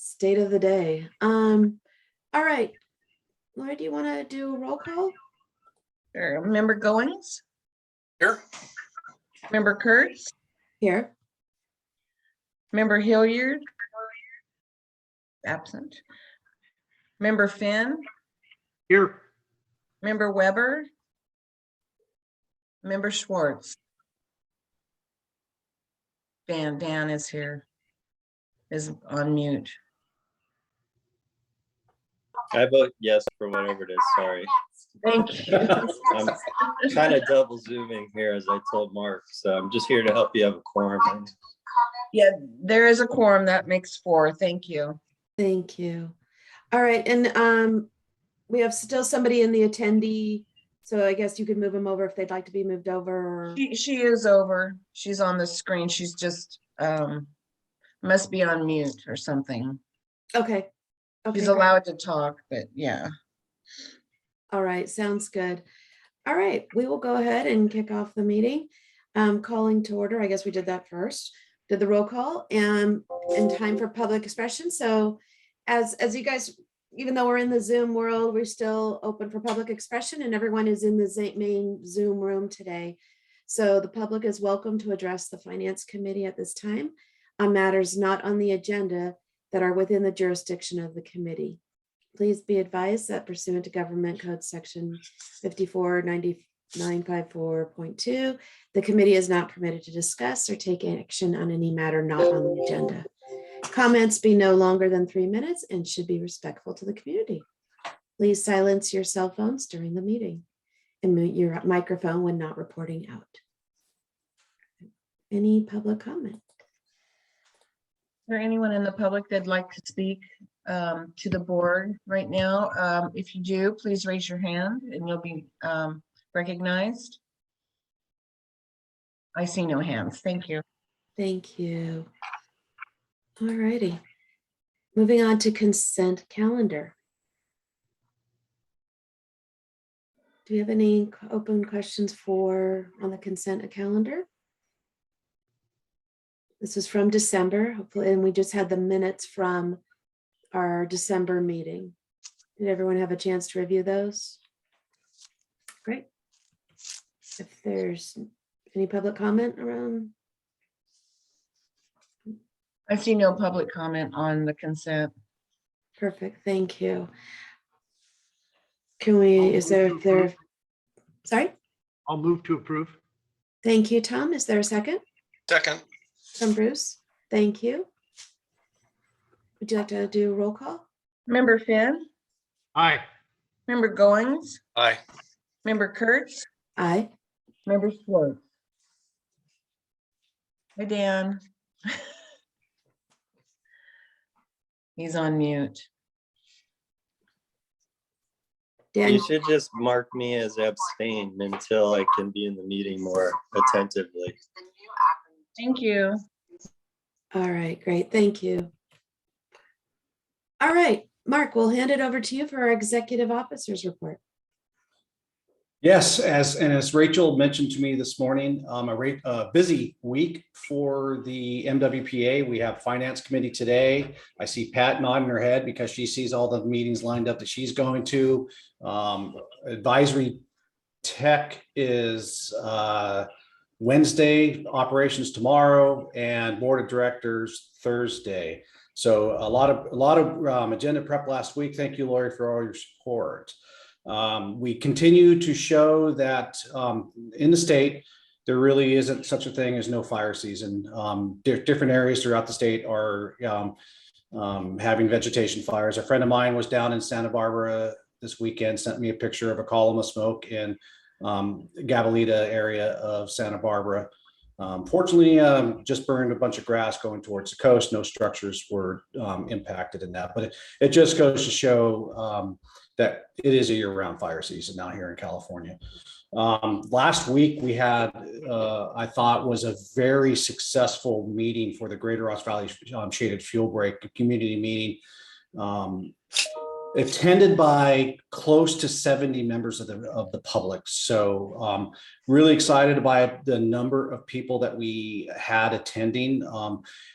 state of the day. All right. Laura, do you want to do a roll call? Sure. Member Goins? Here. Member Kurtz? Here. Member Hilliard? Absent. Member Finn? Here. Member Weber? Member Schwartz? Dan is here, is on mute. I vote yes for whatever it is, sorry. Thank you. I'm kind of double zooming here, as I told Mark, so I'm just here to help you have a quorum. Yeah, there is a quorum. That makes 4. Thank you. Thank you. All right. And we have still somebody in the attendee. So I guess you could move them over if they'd like to be moved over. Or... She is over. She's on the screen. She's just must be on mute or something. Okay. Okay. She's allowed to talk, but yeah. All right. Sounds good. All right. We will go ahead and kick off the meeting. Calling to order. I guess we did that first. Did the roll call and in time for public expression. So as you guys, even though we're in the Zoom world, we're still open for public expression and everyone is in the main Zoom room today. So the public is welcome to address the Finance Committee at this time on matters not on the agenda that are within the jurisdiction of the committee. Please be advised that pursuant to Government Code Section 549954.2, the committee is not permitted to discuss or take action on any matter not on the agenda. Comments be no longer than 3 minutes and should be respectful to the community. Please silence your cell phones during the meeting and mute your microphone when not reporting out. Any public comment? Is there anyone in the public that'd like to speak to the board right now? If you do, please raise your hand and you'll be recognized. I see no hands. Thank you. Thank you. All righty. Moving on to consent calendar. Do we have any open questions on the consent calendar? This is from December, hopefully, and we just had the minutes from our December meeting. Did everyone have a chance to review those? Great. If there's any public comment around. I see no public comment on the consent. Perfect, thank you. Can we, sorry? I'll move to approve. Thank you, Tom. Is there a second? Second. From Bruce, thank you. Would you like to do a roll call? Member Finn? Aye. Member Goins? Aye. Member Kurtz? Aye. Member Schwartz? Hi, Dan. He's on mute. Dan, You should just mark me as abstained until I can be in the meeting more attentively. Thank you. all right, great, thank you. All right, Mark, we'll hand it over to you for our executive officers report. Yes, as Rachel mentioned to me this morning, a busy week for the MWPA. We have Finance Committee today. I see Pat nodding her head because she sees all the meetings lined up that she's going to. Advisory Tech is Wednesday, operations tomorrow, and Board of Directors Thursday. So a lot of agenda prep last week. Thank you, Lori, for all your support. We continue to show that in the state, there really isn't such a thing as no fire season. Different areas throughout the state are having vegetation fires. A friend of mine was down in Santa Barbara this weekend, sent me a picture of a column of smoke in Gabalita area of Santa Barbara. Fortunately, just burned a bunch of grass going towards the coast. No structures were impacted in that, but it just goes to show that it is a year-round fire season now here in California. Last week we had, I thought, was a very successful meeting for the Greater Ross Valley Shaded Fuel Break community meeting. attended by close to 70 members of the public. So really excited by the number of people that we had attending.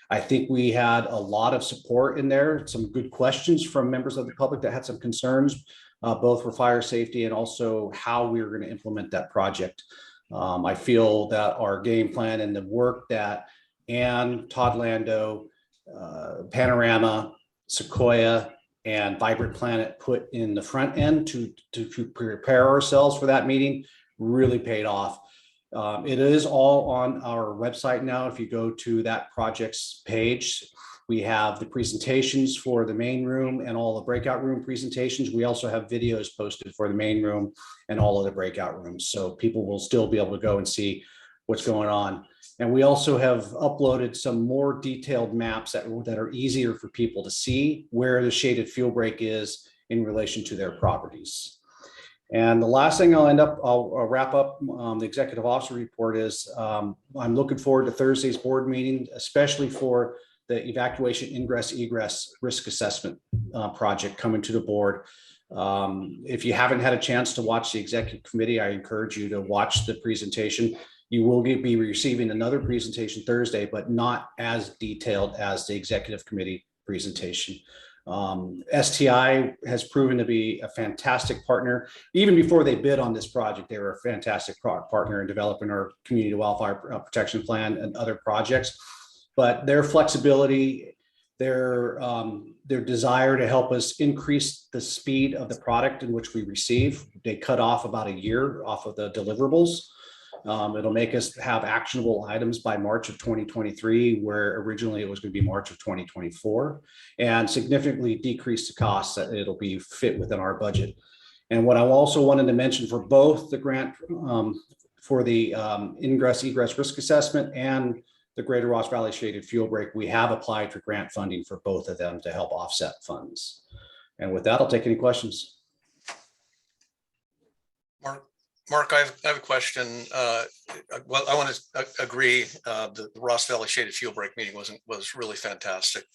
I think we had a lot of support in there, some good questions from members of the public that had some concerns, both for fire safety and also how we were going to implement that project. I feel that our game plan and the work that Ann, Todd Lando, Panorama, Sequoia, and Vibrant Planet put in the front end to prepare ourselves for that meeting really paid off. It is all on our website now. If you go to that project's page, we have the presentations for the main room and all the breakout room presentations. We also have videos posted for the main room and all of the breakout rooms. So people will still be able to go and see what's going on. And we also have uploaded some more detailed maps that are easier for people to see where the shaded fuel break is in relation to their properties. And the last thing I'll wrap up the executive officer report is I'm looking forward to Thursday's board meeting, especially for the evacuation ingress egress risk assessment project coming to the board. If you haven't had a chance to watch the executive committee, I encourage you to watch the presentation. You will be receiving another presentation Thursday, but not as detailed as the executive committee presentation. STI has proven to be a fantastic partner. Even before they bid on this project, they were a fantastic partner in developing our community wildfire protection plan and other projects. But their flexibility, their desire to help us increase the speed of the product in which we receive, they cut off about a year off of the deliverables. It'll make us have actionable items by March of 2023, where originally it was going to be March of 2024, and significantly decrease the costs that it'll be fit within our budget. And what I also wanted to mention for both the grant for the ingress egress risk assessment and the Greater Ross Valley Shaded Fuel Break, we have applied for grant funding for both of them to help offset funds. And with that, I'll take any questions. Mark, I have a question. Well, I want to agree. The Ross Valley Shaded Fuel Break meeting was really fantastic.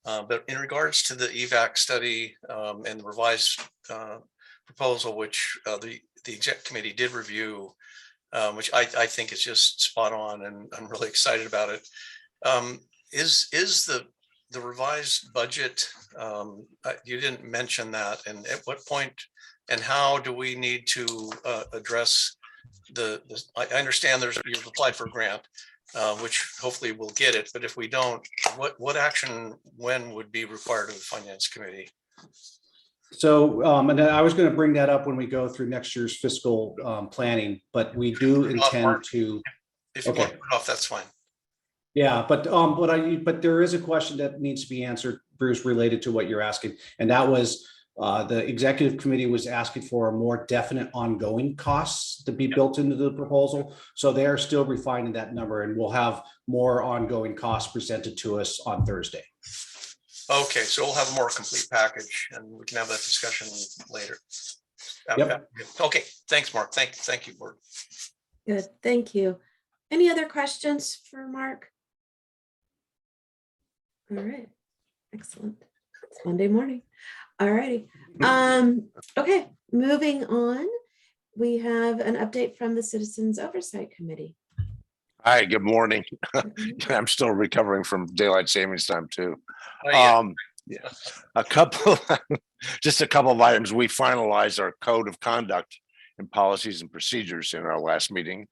But in regards to the EVAC study and the revised proposal, which the exec committee did review, which I think is just spot on, and I'm really excited about it. Is the revised budget? You didn't mention that, and at what point? And how do we need to address I understand you've applied for a grant, which hopefully we'll get it. But if we don't, what action when would be required of the finance committee? So, and I was going to bring that up when we go through next year's fiscal planning, but we do intend to. If you want to put it off, that's fine. Yeah, but there is a question that needs to be answered, Bruce, related to what you're asking, and that was. The executive committee was asking for a more definite ongoing costs to be built into the proposal. So they are still refining that number, and we'll have more ongoing costs presented to us on Thursday. Okay, so we'll have a more complete package and we can have that discussion later. Yep. Okay, thanks, Mark. Thank you, Mark. Good, thank you. Any other questions for Mark? All right, excellent. It's Monday morning. All righty. Okay, moving on. We have an update from the Citizens Oversight Committee. Hi, good morning. I'm still recovering from daylight savings time too. Oh, yeah. Yeah, just a couple of items. We finalized our code of conduct and policies and procedures in our last meeting.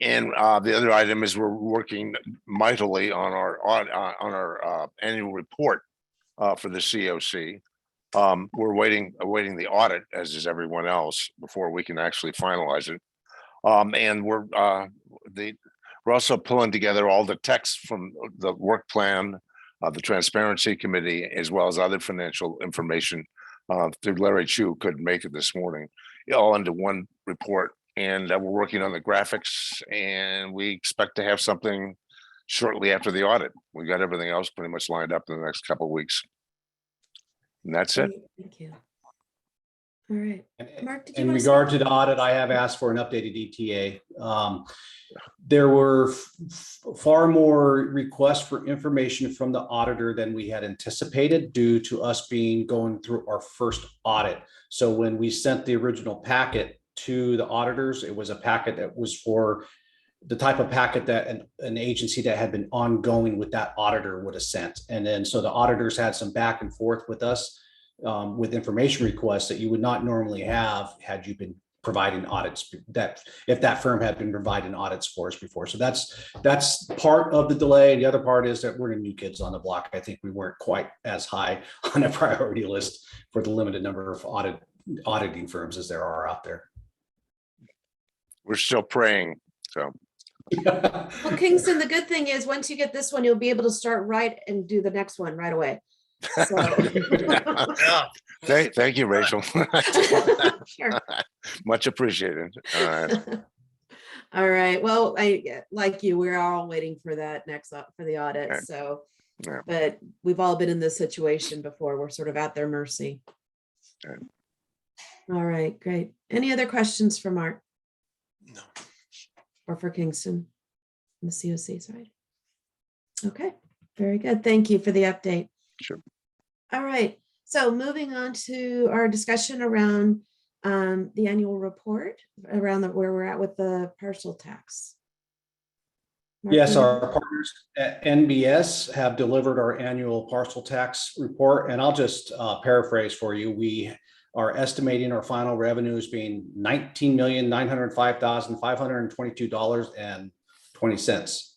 And the other item is we're working mightily on our annual report for the COC. We're awaiting the audit, as is everyone else, before we can actually finalize it. And we're also pulling together all the text from the work plan, the transparency committee, as well as other financial information through Larry Chu couldn't make it this morning, all into one report. And we're working on the graphics, and we expect to have something shortly after the audit. We got everything else pretty much lined up in the next couple of weeks. And that's it. Thank you. All right. And Mark, did you in want to regard say? to the audit, I have asked for an updated ETA. There were far more requests for information from the auditor than we had anticipated due to us going through our first audit. So when we sent the original packet to the auditors, it was a packet that was for the type of packet that an agency that had been ongoing with that auditor would have sent. And then so the auditors had some back and forth with us with information requests that you would not normally have had you been providing audits, that if that firm had been providing audits for us before. So that's part of the delay. And the other part is that we're the new kids on the block. I think we weren't quite as high on the priority list for the limited number of auditing firms as there are out there. We're still praying, so. Well, Kingston, the good thing is once you get this one, you'll be able to start right and do the next one right away. So. Yeah. Thank you, Rachel. Sure. Much appreciated. All right. All right. Well, like you, we're all waiting for that next for the audit. Okay. So, Yeah. but we've all been in this situation before. We're sort of at their mercy. Okay. All right, great. Any other questions for Mark No. or for Kingston on the COC side? Okay, very good. Thank you for the update. Sure. All right. So moving on to our discussion around the annual report around where we're at with the parcel tax. Mark, Yes, you- our partners at NBS have delivered our annual parcel tax report, and I'll just paraphrase for you. We are estimating our final revenues being $19,905,522.20,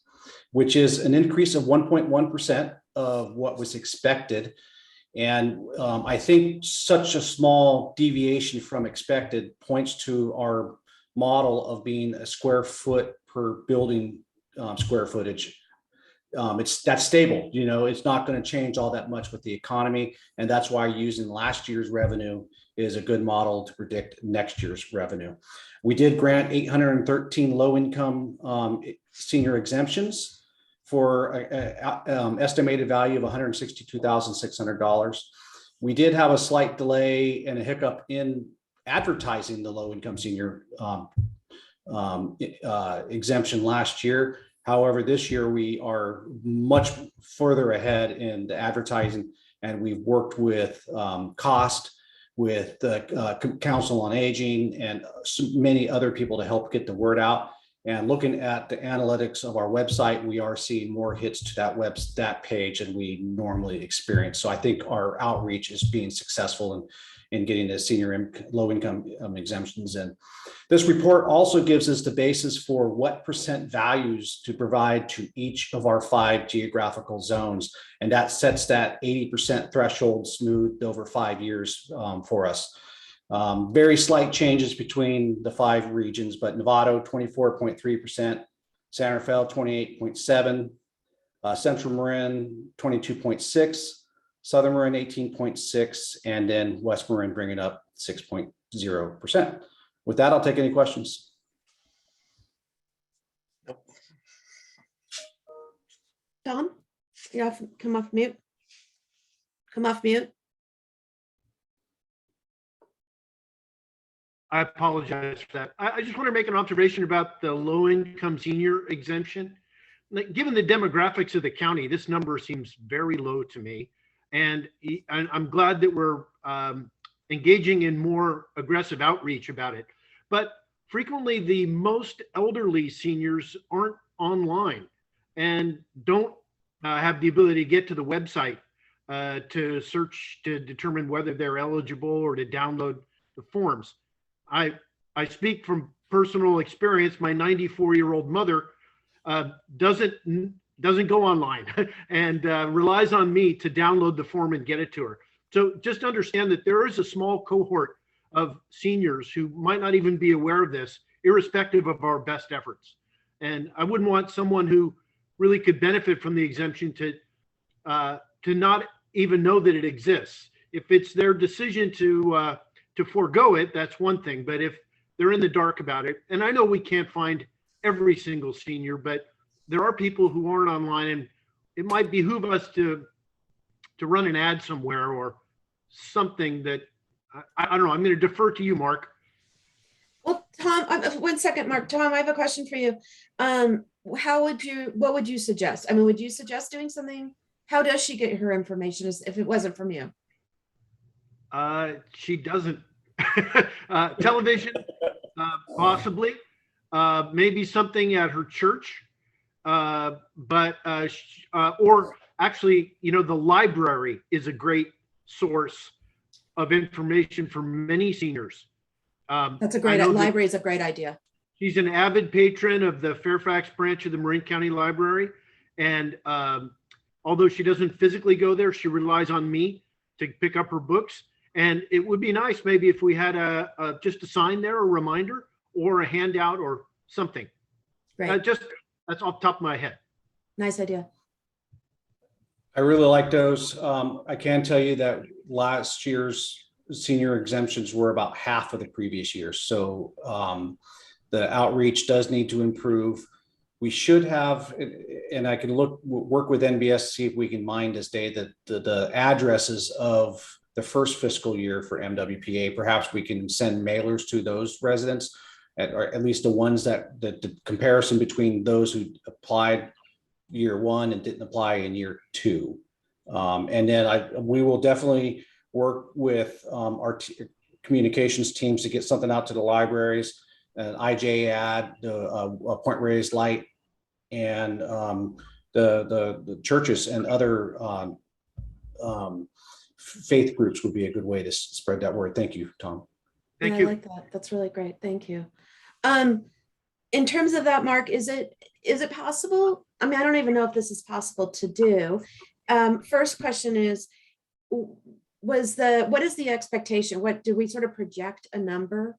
which is an increase of 1.1% of what was expected. And I think such a small deviation from expected points to our model of being a square foot per building square footage. That's stable, it's not going to change all that much with the economy. And that's why using last year's revenue is a good model to predict next year's revenue. We did grant 813 low-income senior exemptions for an estimated value of $162,600. We did have a slight delay and a hiccup in advertising the low-income senior exemption last year. However, this year we are much further ahead in the advertising, and we've worked with COST, with the Council on Aging, and many other people to help get the word out. And looking at the analytics of our website, we are seeing more hits to that page than we normally experience. So I think our outreach is being successful in getting the senior low-income exemptions in. This report also gives us the basis for what percent values to provide to each of our 5 geographical zones. And that sets that 80% threshold smoothed over 5 years for us. Very slight changes between the 5 regions, but Novato 24.3%, San Rafael 28.7%, Central Marin 22.6%, Southern Marin 18.6%, and then West Marin bringing up 6.0%. With that, I'll take any questions. Nope. Tom, you off, come off mute. Come off mute. I apologize for that. I just want to make an observation about the low-income senior exemption. Like, given the demographics of the county, this number seems very low to me. And I'm glad that we're engaging in more aggressive outreach about it. But frequently the most elderly seniors aren't online and don't have the ability to get to the website to search to determine whether they're eligible or to download the forms. I speak from personal experience. My 94-year-old mother doesn't go online and relies on me to download the form and get it to her. So just understand that there is a small cohort of seniors who might not even be aware of this, irrespective of our best efforts. And I wouldn't want someone who really could benefit from the exemption to not even know that it exists. If it's their decision to forego it, that's one thing. But if they're in the dark about it, and I know we can't find every single senior, but there are people who aren't online, and it might behoove us to run an ad somewhere or something that I don't know. I'm going to defer to you, Mark. Well, Tom, 1 second, Mark. Tom, I have a question for you. What would you suggest? I mean, would you suggest doing something? How does she get her information if it wasn't from you? She doesn't. Television, possibly. Maybe something at her church. Or actually, you know, the library is a great source of information for many seniors. That's a I great, know that library is a great idea. she's an avid patron of the Fairfax branch of the Marin County Library. And although she doesn't physically go there, she relies on me to pick up her books. And it would be nice maybe if we had just a sign there, a reminder, or a handout or something. Great, That's off the top of my head. nice idea. I really like those. I can tell you that last year's senior exemptions were about half of the previous year. So the outreach does need to improve. We should have, and I can work with NBS to see if we can mine this day that the addresses of the first fiscal year for MWPA. Perhaps we can send mailers to those residents, or at least the ones that the comparison between those who applied year one and didn't apply in year two. And then we will definitely work with our communications teams to get something out to the libraries, an IJ ad, a Point Reyes Light, and the churches and other faith groups would be a good way to spread that word. Thank you, Tom. Thank I you. like that. That's really great. Thank you. In terms of that, Mark, is it possible? I mean, I don't even know if this is possible to do. First question is, what is the expectation? What do we sort of project a number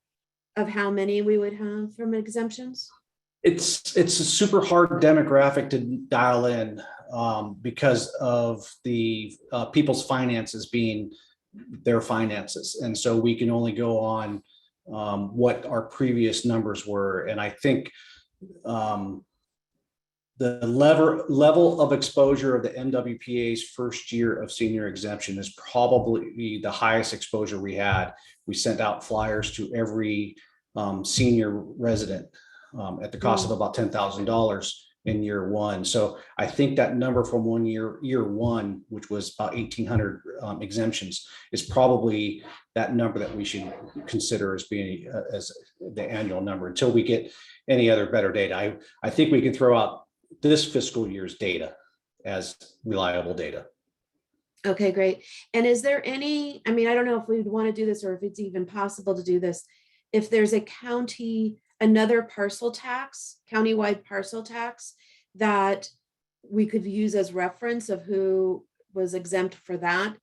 of how many we would have from exemptions? It's a super hard demographic to dial in because of the people's finances being their finances. And so we can only go on what our previous numbers were. And I think the level of exposure of the MWPA's first year of senior exemption is probably the highest exposure we had. We sent out flyers to every senior resident at the cost of about $10,000 in year one. So I think that number from year one, which was about 1,800 exemptions, is probably that number that we should consider as being as the annual number until we get any other better data. I think we can throw out this fiscal year's data as reliable data. Okay, great. And is there any, I mean, I don't know if we'd want to do this or if it's even possible to do this. If there's a another parcel tax, countywide parcel tax that we could use as reference of who was exempt for that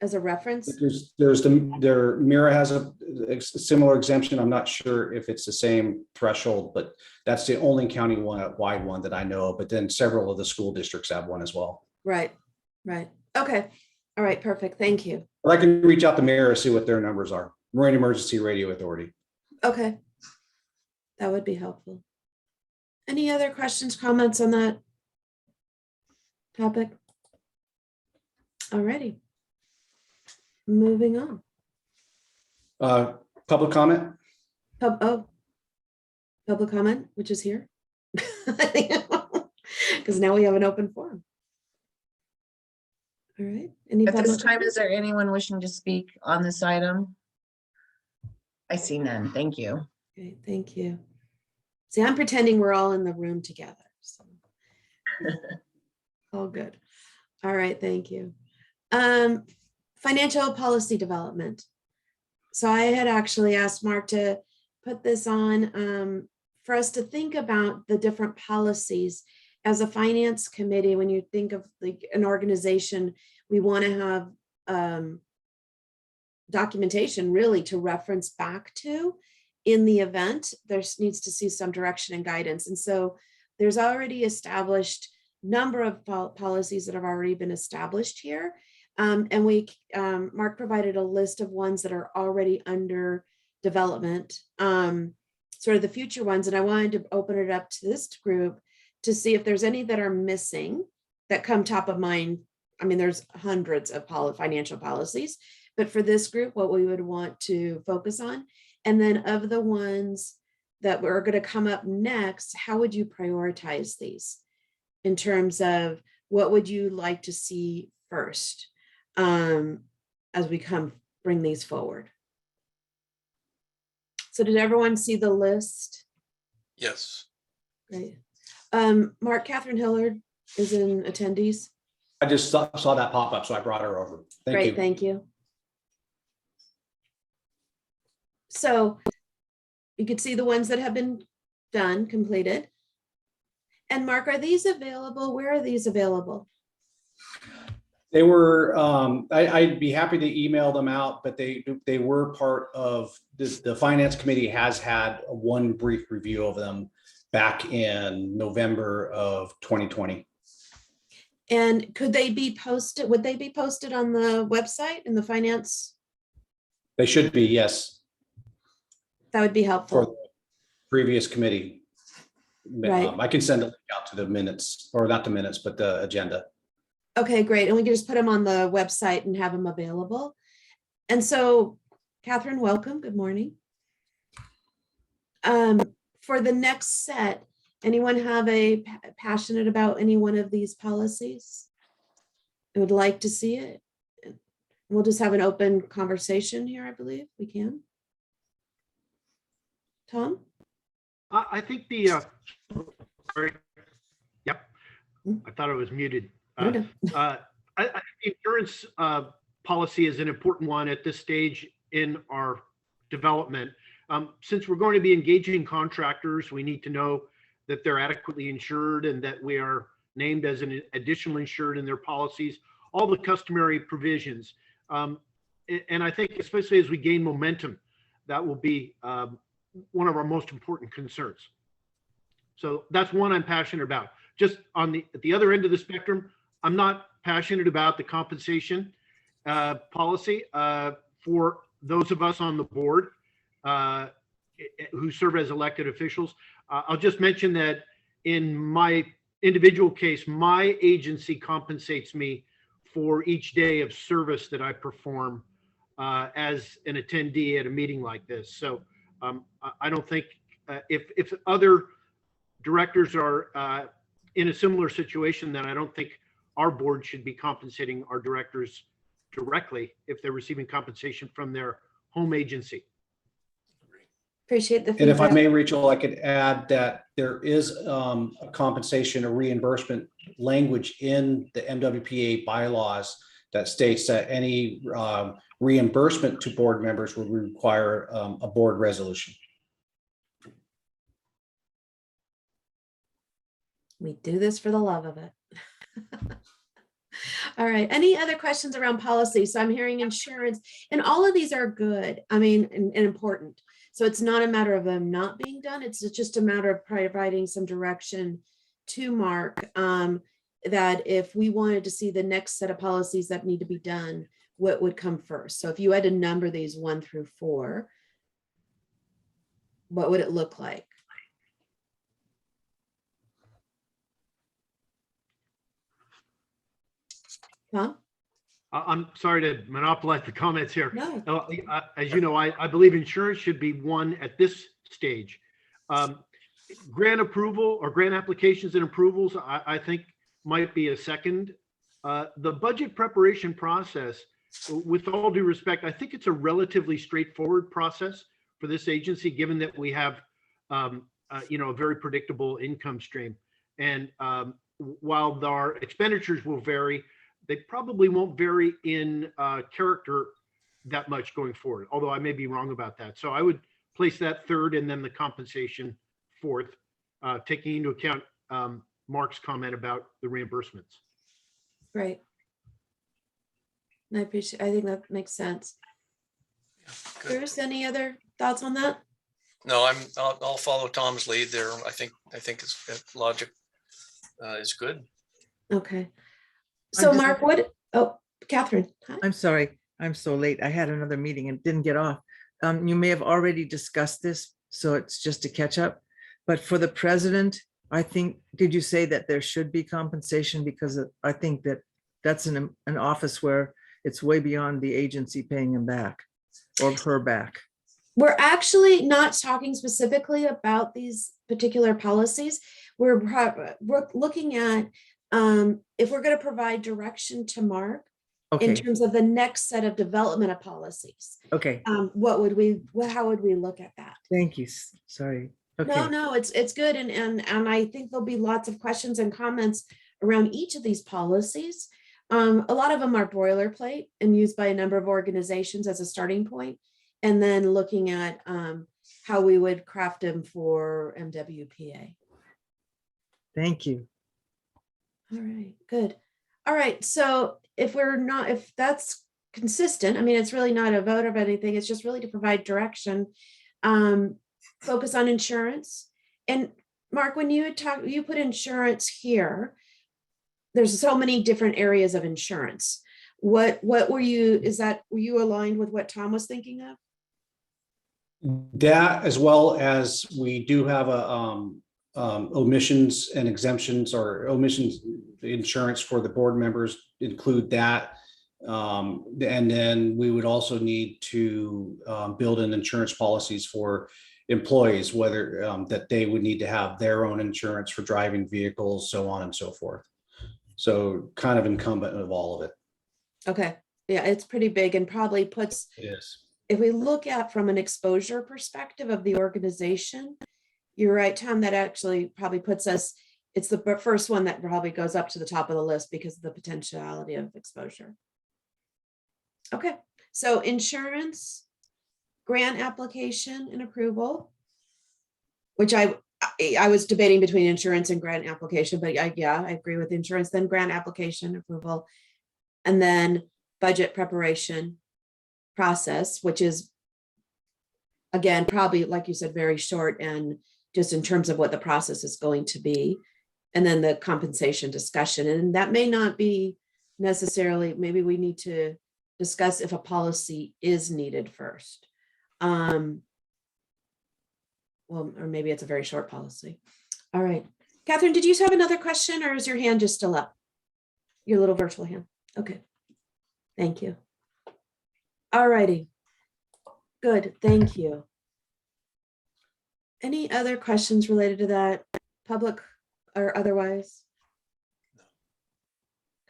as a reference? Mira has a similar exemption. I'm not sure if it's the same threshold, but that's the only county-wide one that I know of. But then several of the school districts have one as well. Right. Okay. All right, perfect. Thank you. But I can reach out to Mira, see what their numbers are. Marin Emergency Radio Authority. Okay. That would be helpful. Any other questions, comments on that topic? All righty. Moving on. Public comment? Public comment, which is here. Because now we have an open forum. All right. Any At this public time, comment? is there anyone wishing to speak on this item? I see none. Thank you. Okay, thank you. See, I'm pretending we're all in the room together. So. All good. All right, thank you. Financial policy development. So I had actually asked Mark to put this on for us to think about the different policies as a finance committee. When you think of like an organization, we want to have documentation really to reference back to in the event there needs to see some direction and guidance. And so there's already established number of policies that have already been established here. And Mark provided a list of ones that are already under development, sort of the future ones. And I wanted to open it up to this group to see if there's any that are missing that come top of mind. I mean, there's hundreds of financial policies, but for this group, what we would want to focus on. And then of the ones that were going to come up next, how would you prioritize these in terms of what would you like to see first as we bring these forward? So did everyone see the list? Yes. Great. Mark, Catherine Hillard is in attendees. I just saw that pop up, so I brought her over. Thank Great, you. thank you. So you could see the ones that have been done, completed. And Mark, are these available? Where are these available? They were, I'd be happy to email them out, but they were part of the finance committee has had one brief review of them back in November of 2020. And could they be posted? Would they be posted on the website in the finance? They should be, yes, That would be for helpful. the previous committee. Right. I can send a link out to the minutes, or not the minutes, but the agenda. Okay, great. And we can just put them on the website and have them available. And so, Catherine, welcome. Good morning. For the next set, anyone have a passionate about any one of these policies? I would like to see it. We'll just have an open conversation here, I believe we can. Tom? I think the, sorry. Yep, I thought I was muted. No, no. I think insurance policy is an important one at this stage in our development. Since we're going to be engaging contractors, we need to know that they're adequately insured and that we are named as an additional insured in their policies, all the customary provisions. And I think especially as we gain momentum, that will be one of our most important concerns. So that's one I'm passionate about. Just on at the other end of the spectrum, I'm not passionate about the compensation policy for those of us on the board who serve as elected officials. I'll just mention that in my individual case, my agency compensates me for each day of service that I perform as an attendee at a meeting like this. So I don't think if other directors are in a similar situation, then I don't think our board should be compensating our directors directly if they're receiving compensation from their home agency. Appreciate the And if I feedback. may, Rachel, I could add that there is a compensation or reimbursement language in the MWPA bylaws that states that any reimbursement to board members would require a board resolution. We do this for the love of it. All right. Any other questions around policy? So I'm hearing insurance, and all of these are good. I mean, and important. So it's not a matter of them not being done. It's just a matter of providing some direction to Mark that if we wanted to see the next set of policies that need to be done, what would come first? So if you had to number these 1 through 4, what would it look like? Tom? I'm sorry to monopolize the comments here. No. As you know, I believe insurance should be one at this stage. Grant approval or grant applications and approvals, I think might be a second. The budget preparation process, with all due respect, I think it's a relatively straightforward process for this agency, given that we have, a very predictable income stream. And while our expenditures will vary, they probably won't vary in character that much going forward, although I may be wrong about that. So I would place that third and then the compensation fourth, taking into account Mark's comment about the reimbursements. Great. I think that makes sense. Good. Bruce, any other thoughts on that? No, I'll follow Tom's lead there. I think it's logic is good. Okay. So just- Mark, Catherine. Hi. I'm sorry, I'm so late. I had another meeting and didn't get off. You may have already discussed this, so it's just to catch up. But for the president, I think, did you say that there should be compensation? Because I think that that's an office where It's way beyond the agency paying him back or her back. We're actually not talking specifically about these particular policies. We're looking at if we're going to provide direction to Mark in Okay, terms of the next set of development of policies. okay, How would we look at that? thank you. Sorry. Okay, No, it's good. And I think there'll be lots of questions and comments around each of these policies. A lot of them are boilerplate and used by a number of organizations as a starting point. And then looking at how we would craft them for MWPA. thank you. All right, good. All right, so if that's consistent, I mean, it's really not a vote of anything, it's just really to provide direction. Focus on insurance. And Mark, when you put insurance here, there's so many different areas of insurance. What were you aligned with what Tom was thinking of? That, as well as we do have a omissions and exemptions, or omissions insurance for the board members, include that. And then we would also need to build in insurance policies for employees, whether that they would need to have their own insurance for driving vehicles, so on and so forth. So kind of incumbent of all of it. Okay, yeah, it's pretty big and probably puts, It is. if we look at from an exposure perspective of the organization, you're right, Tom, that actually probably puts us, it's the first one that probably goes up to the top of the list because of the potentiality of exposure. Okay, so insurance, grant application and approval, which I was debating between insurance and grant application, but I agree with insurance, then grant application approval, and then budget preparation process, which is, again, probably, like you said, very short and just in terms of what the process is going to be. And then the compensation discussion. And that may not be necessarily, maybe we need to discuss if a policy is needed first. Well, or maybe it's a very short policy. All right. Catherine, did you have another question, or is your hand just still up? Your little virtual hand. Okay. Thank you. All righty. Good. Thank you. Any other questions related to that, public or otherwise?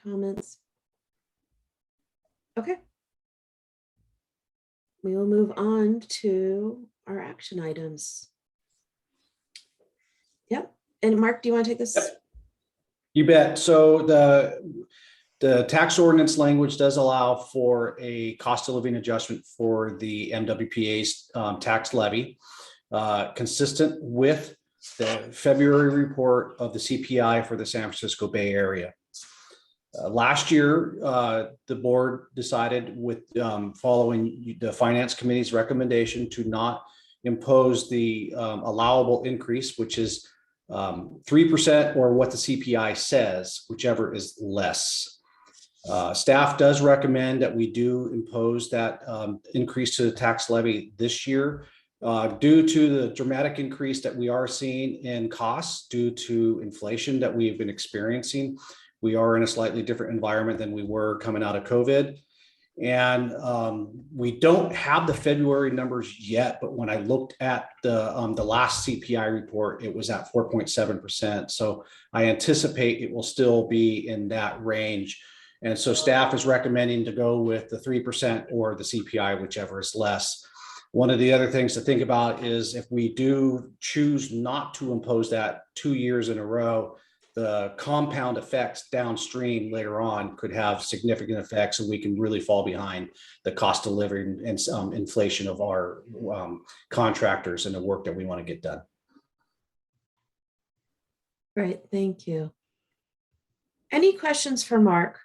Comments? Okay. We will move on to our action items. Yep. And Mark, do you want to take this? Yep. You bet. So the tax ordinance language does allow for a cost of living adjustment for the MWPA's tax levy, consistent with the February report of the CPI for the San Francisco Bay Area. Last year, the board decided, with following the Finance Committee's recommendation, to not impose the allowable increase, which is 3% or what the CPI says, whichever is less. Staff does recommend that we do impose that increase to the tax levy this year, due to the dramatic increase that we are seeing in costs due to inflation that we've been experiencing. We are in a slightly different environment than we were coming out of COVID. And we don't have the February numbers yet, but when I looked at the last CPI report, it was at 4.7%. So I anticipate it will still be in that range. And so staff is recommending to go with the 3% or the CPI, whichever is less. One of the other things to think about is if we do choose not to impose that 2 years in a row, the compound effects downstream later on could have significant effects, and we can really fall behind the cost of living and inflation of our contractors and the work that we want to get done. Great, thank you. Any questions for Mark?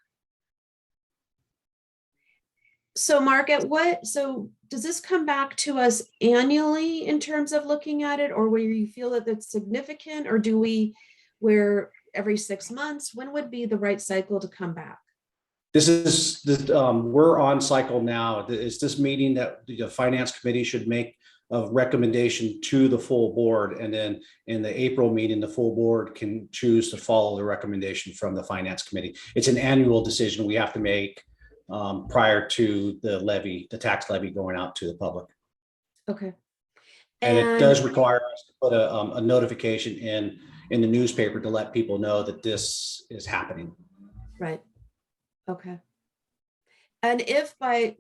So Mark, so does this come back to us annually in terms of looking at it, or where you feel that that's significant, or do we, where every 6 months? When would be the right cycle to come back? This is, we're on cycle now. It's this meeting that the Finance Committee should make a recommendation to the full board. And then in the April meeting, the full board can choose to follow the recommendation from the Finance Committee. It's an annual decision we have to make prior to the tax levy going out to the public. Okay. And it does require us to put a notification in the newspaper to let people know that this is happening. Right. Okay. And if by,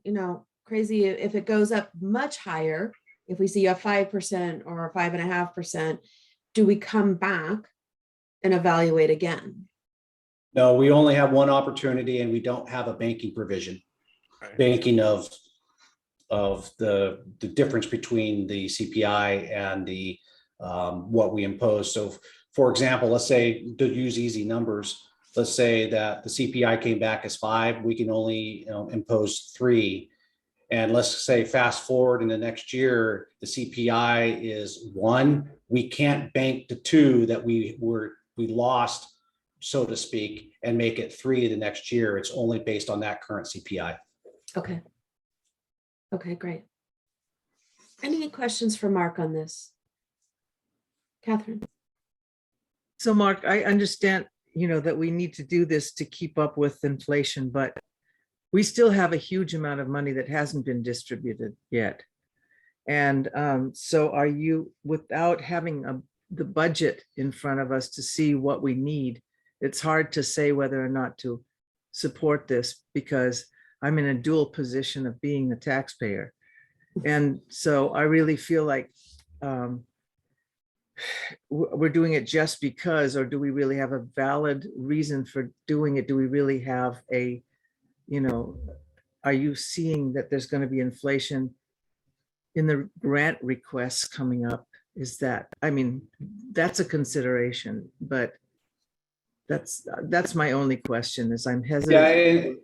crazy, if it goes up much higher, if we see a 5% or a 5.5%, do we come back and evaluate again? No, we only have one opportunity and we don't have a banking provision. Right. Banking of the difference between the CPI and the what we impose. So for example, let's say, to use easy numbers, let's say that the CPI came back as 5, we can only impose 3. And let's say fast forward in the next year, the CPI is 1. We can't bank the 2 that we lost, so to speak, and make it 3 the next year. It's only based on that current CPI. Okay. Okay, great. Any questions for Mark on this? Catherine? So Mark, I understand, that we need to do this to keep up with inflation, but we still have a huge amount of money that hasn't been distributed yet. And so are you, without having the budget in front of us to see what we need, it's hard to say whether or not to support this because I'm in a dual position of being a taxpayer. And so I really feel like we're doing it just because, or do we really have a valid reason for doing it? Do we really have a, are you seeing that there's going to be inflation in the grant requests coming up? Is that, that's a consideration, but that's my only question is I'm hesitant.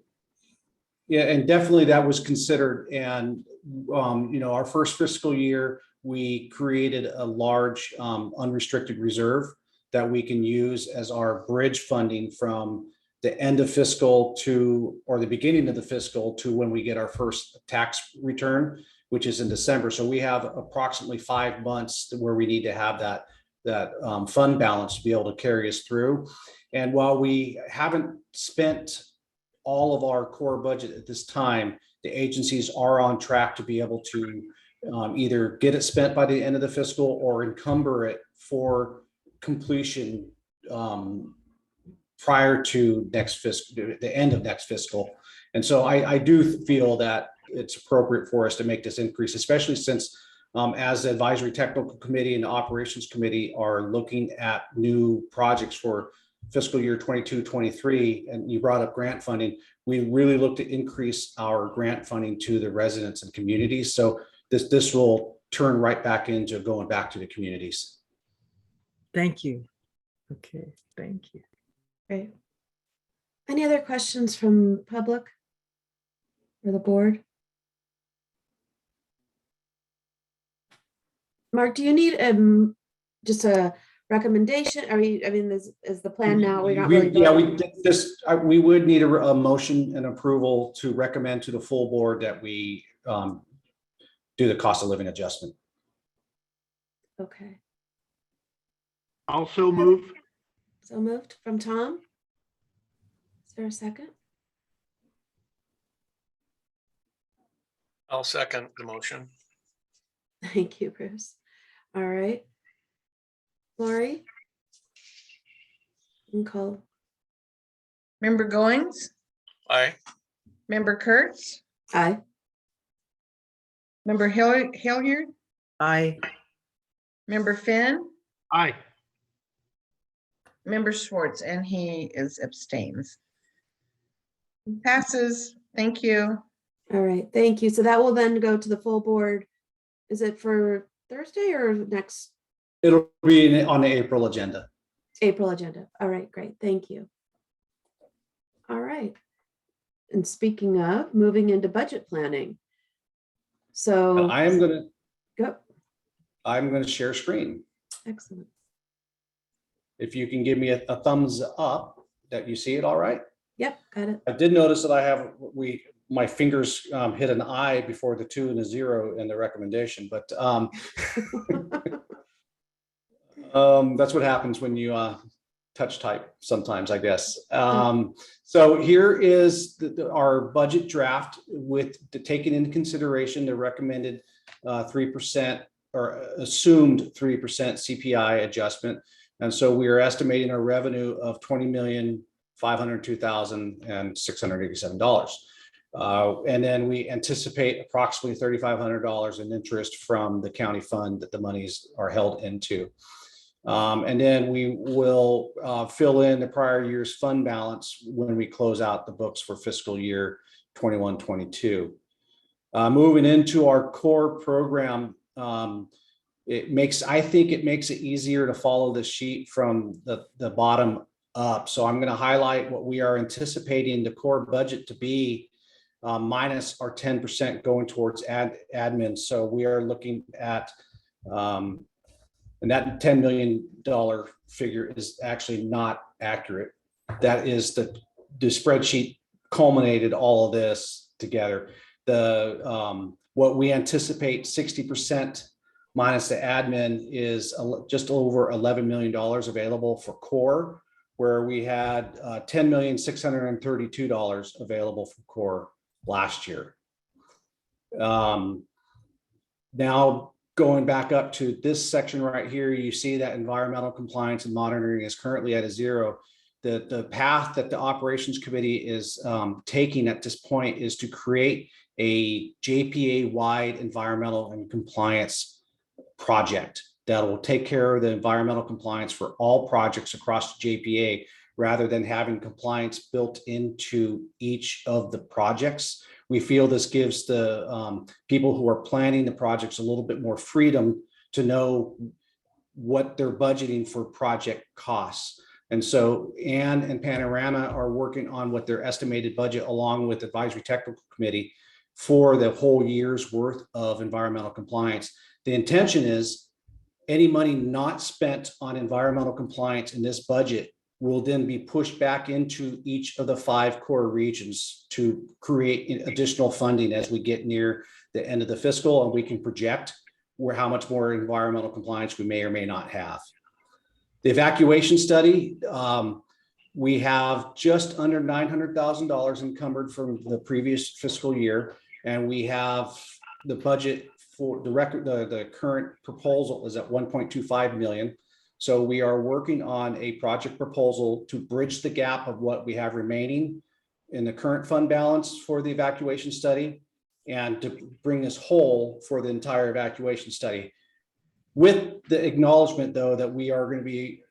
Yeah, and definitely that was considered. And, our first fiscal year, we created a large unrestricted reserve that we can use as our bridge funding from the end of fiscal to, or the beginning of the fiscal to when we get our first tax return, which is in December. So we have approximately 5 months where we need to have that fund balance to be able to carry us through. And while we haven't spent all of our core budget at this time, the agencies are on track to be able to either get it spent by the end of the fiscal or encumber it for completion prior to the end of next fiscal. And so I do feel that it's appropriate for us to make this increase, especially since as the advisory technical committee and the operations committee are looking at new projects for fiscal year 22-23, and you brought up grant funding, we really look to increase our grant funding to the residents and communities. So this will turn right back into going back to the communities. Thank you. Okay, thank you. Great. Any other questions from public or the board? Mark, do you need just a recommendation? Are you, is the plan now? We're not really. We would need a motion and approval to recommend to the full board that we do the cost of living adjustment. Okay. Also move. So moved from Tom. Is there a second? I'll second the motion. Thank you, Bruce. All right. Lori? And call. Member Goings, Aye. Member Kurtz, Aye. Member Hilliard, I, Member Finn, Aye. Member Schwartz, and he is abstains. Passes. Thank you. All right, thank you. So that will then go to the full board. Is it for Thursday or next It'll be on the April agenda. April agenda? All right, great. Thank you. All right. And speaking of moving into budget planning. So I'm go. gonna share screen. Excellent. If you can give me a thumbs up that you see it all right. Yep, got it. I did notice that I have my fingers hit an I before the 2 and a 0 in the recommendation, but that's what happens when you touch type sometimes, I guess. So here is our budget draft with taking into consideration the recommended 3% or assumed 3% CPI adjustment. And so we are estimating a revenue of $20,502,687. And then we anticipate approximately $3,500 in interest from the county fund that the monies are held into. And then we will fill in the prior year's fund balance when we close out the books for fiscal year 21-22. Moving into our core program, I think it makes it easier to follow the sheet from the bottom up. So I'm going to highlight what we are anticipating the core budget to be, minus our 10% going towards admin. So we are looking at, and that $10 million figure is actually not accurate. That is the spreadsheet culminated all of this together. What we anticipate 60% minus the admin is just over $11 million available for core, where we had $10,632 available for core last year. Now, going back up to this section right here, you see that environmental compliance and monitoring is currently at a 0. The path that the operations committee is taking at this point is to create a JPA-wide environmental and compliance project that will take care of the environmental compliance for all projects across the JPA, rather than having compliance built into each of the projects. We feel this gives the people who are planning the projects a little bit more freedom to know what they're budgeting for project costs. And so Ann and Panorama are working on what their estimated budget, along with Advisory Technical Committee, for the whole year's worth of environmental compliance. The intention is any money not spent on environmental compliance in this budget will then be pushed back into each of the 5 core regions to create additional funding as we get near the end of the fiscal, and we can project how much more environmental compliance we may or may not have. The evacuation study, we have just under $900,000 encumbered from the previous fiscal year, and we have the budget for the current proposal is at 1.25 million. So we are working on a project proposal to bridge the gap of what we have remaining in the current fund balance for the evacuation study, and to bring us whole for the entire evacuation study, with the acknowledgement, though, that we are going to be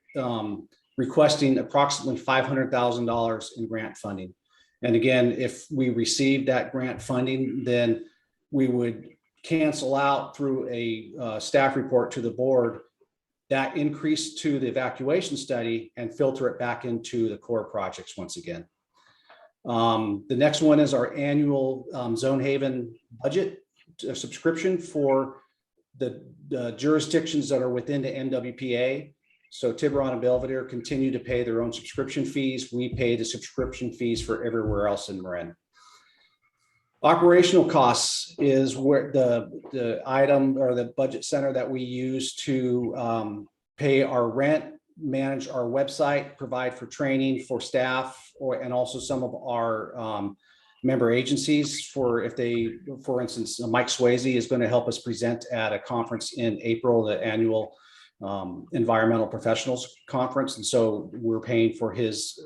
requesting approximately $500,000 in grant funding. And again, if we receive that grant funding, then we would cancel out through a staff report to the board that increase to the evacuation study and filter it back into the core projects once again. The next one is our annual Zone Haven budget subscription for the jurisdictions that are within the MWPA. So Tiburon and Belvedere continue to pay their own subscription fees. We pay the subscription fees for everywhere else in Marin. Operational costs is where the item or the budget center that we use to pay our rent, manage our website, provide for training for staff, and also some of our member agencies. For instance, Mike Swayze is going to help us present at a conference in April, the annual environmental professionals conference, and so we're paying for his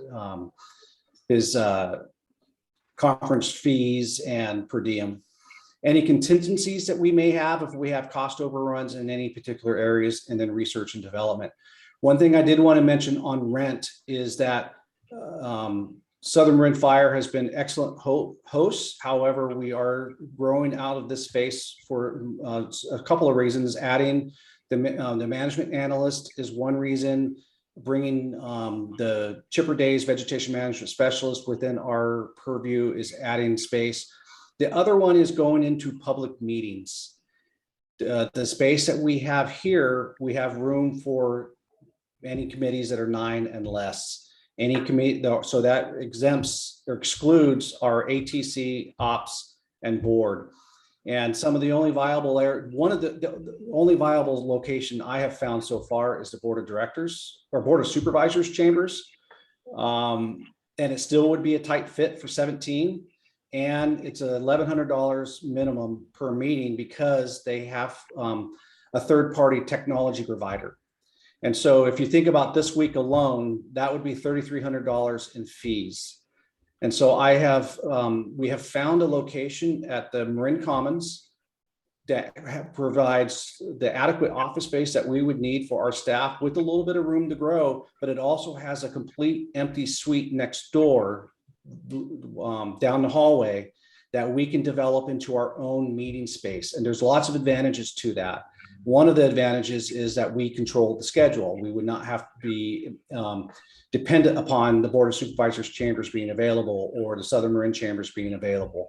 conference fees and per diem. Any contingencies that we may have if we have cost overruns in any particular areas, and then research and development. One thing I did want to mention on rent is that Southern Marin Fire has been excellent hosts. However, we are growing out of this space for a couple of reasons. Adding the management analyst is one reason. Bringing the Chipper Days vegetation management specialist within our purview is adding space. The other one is going into public meetings. The space that we have here, we have room for any committees that are 9 and less. Any committee, so that exempts or excludes our ATC, ops, and board. And some of the only viable one of the only viable location I have found so far is the Board of Directors or Board of Supervisors chambers. And it still would be a tight fit for 17. And it's $1,100 minimum per meeting because they have a third-party technology provider. And so if you think about this week alone, that would be $3,300 in fees. And so we have found a location at the Marin Commons that provides the adequate office space that we would need for our staff with a little bit of room to grow, but it also has a complete empty suite next door down the hallway that we can develop into our own meeting space. And there's lots of advantages to that. One of the advantages is that we control the schedule. We would not have to be dependent upon the Board of Supervisors chambers being available or the Southern Marin chambers being available.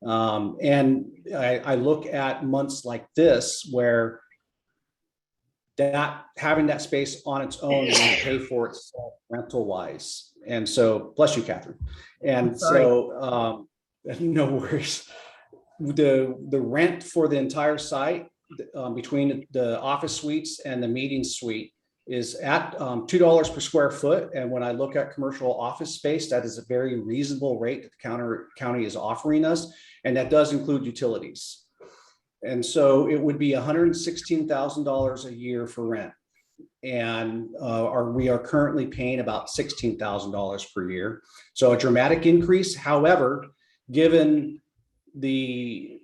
And I look at months like this where having that space on its own and pay for itself rental wise. And so, bless you, Catherine. And so, no worries. The rent for the entire site between the office suites and the meeting suite is at $2 per square foot. And when I look at commercial office space, that is a very reasonable rate that the county is offering us. And that does include utilities. And so it would be $116,000 a year for rent. And we are currently paying about $16,000 per year. So a dramatic increase. However, given the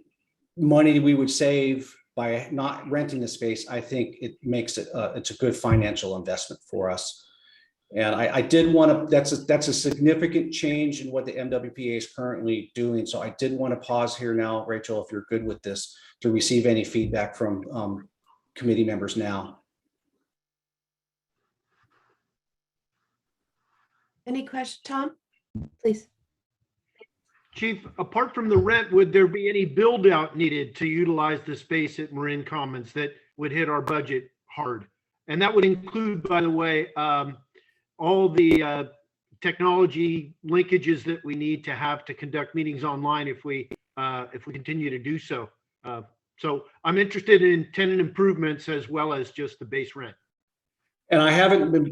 money we would save by not renting the space, I think it makes it, it's a good financial investment for us. And I did want to, that's a significant change in what the MWPA is currently doing. So I did want to pause here now, Rachel, if you're good with this, to receive any feedback from committee members now. Any question, Tom? Please. Chief, apart from the rent, would there be any build out needed to utilize the space at Marin Commons that would hit our budget hard? And that would include, by the way, all the technology linkages that we need to have to conduct meetings online if we continue to do so. So I'm interested in tenant improvements as well as just the base rent. And I haven't been,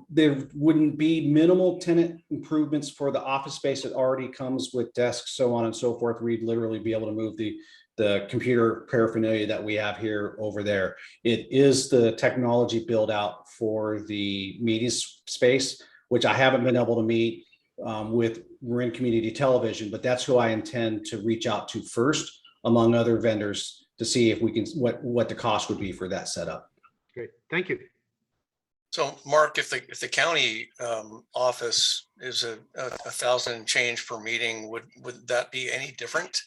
there wouldn't be minimal tenant improvements for the office space that already comes with desks, so on and so forth. We'd literally be able to move the computer paraphernalia that we have here over there. It is the technology build out for the media space, which I haven't been able to meet with Marin Community Television, but that's who I intend to reach out to first, among other vendors, to see if we can, what the cost would be for that setup. Great, thank you. So Mark, if the county office is a 1,000 and change per meeting, would that be any different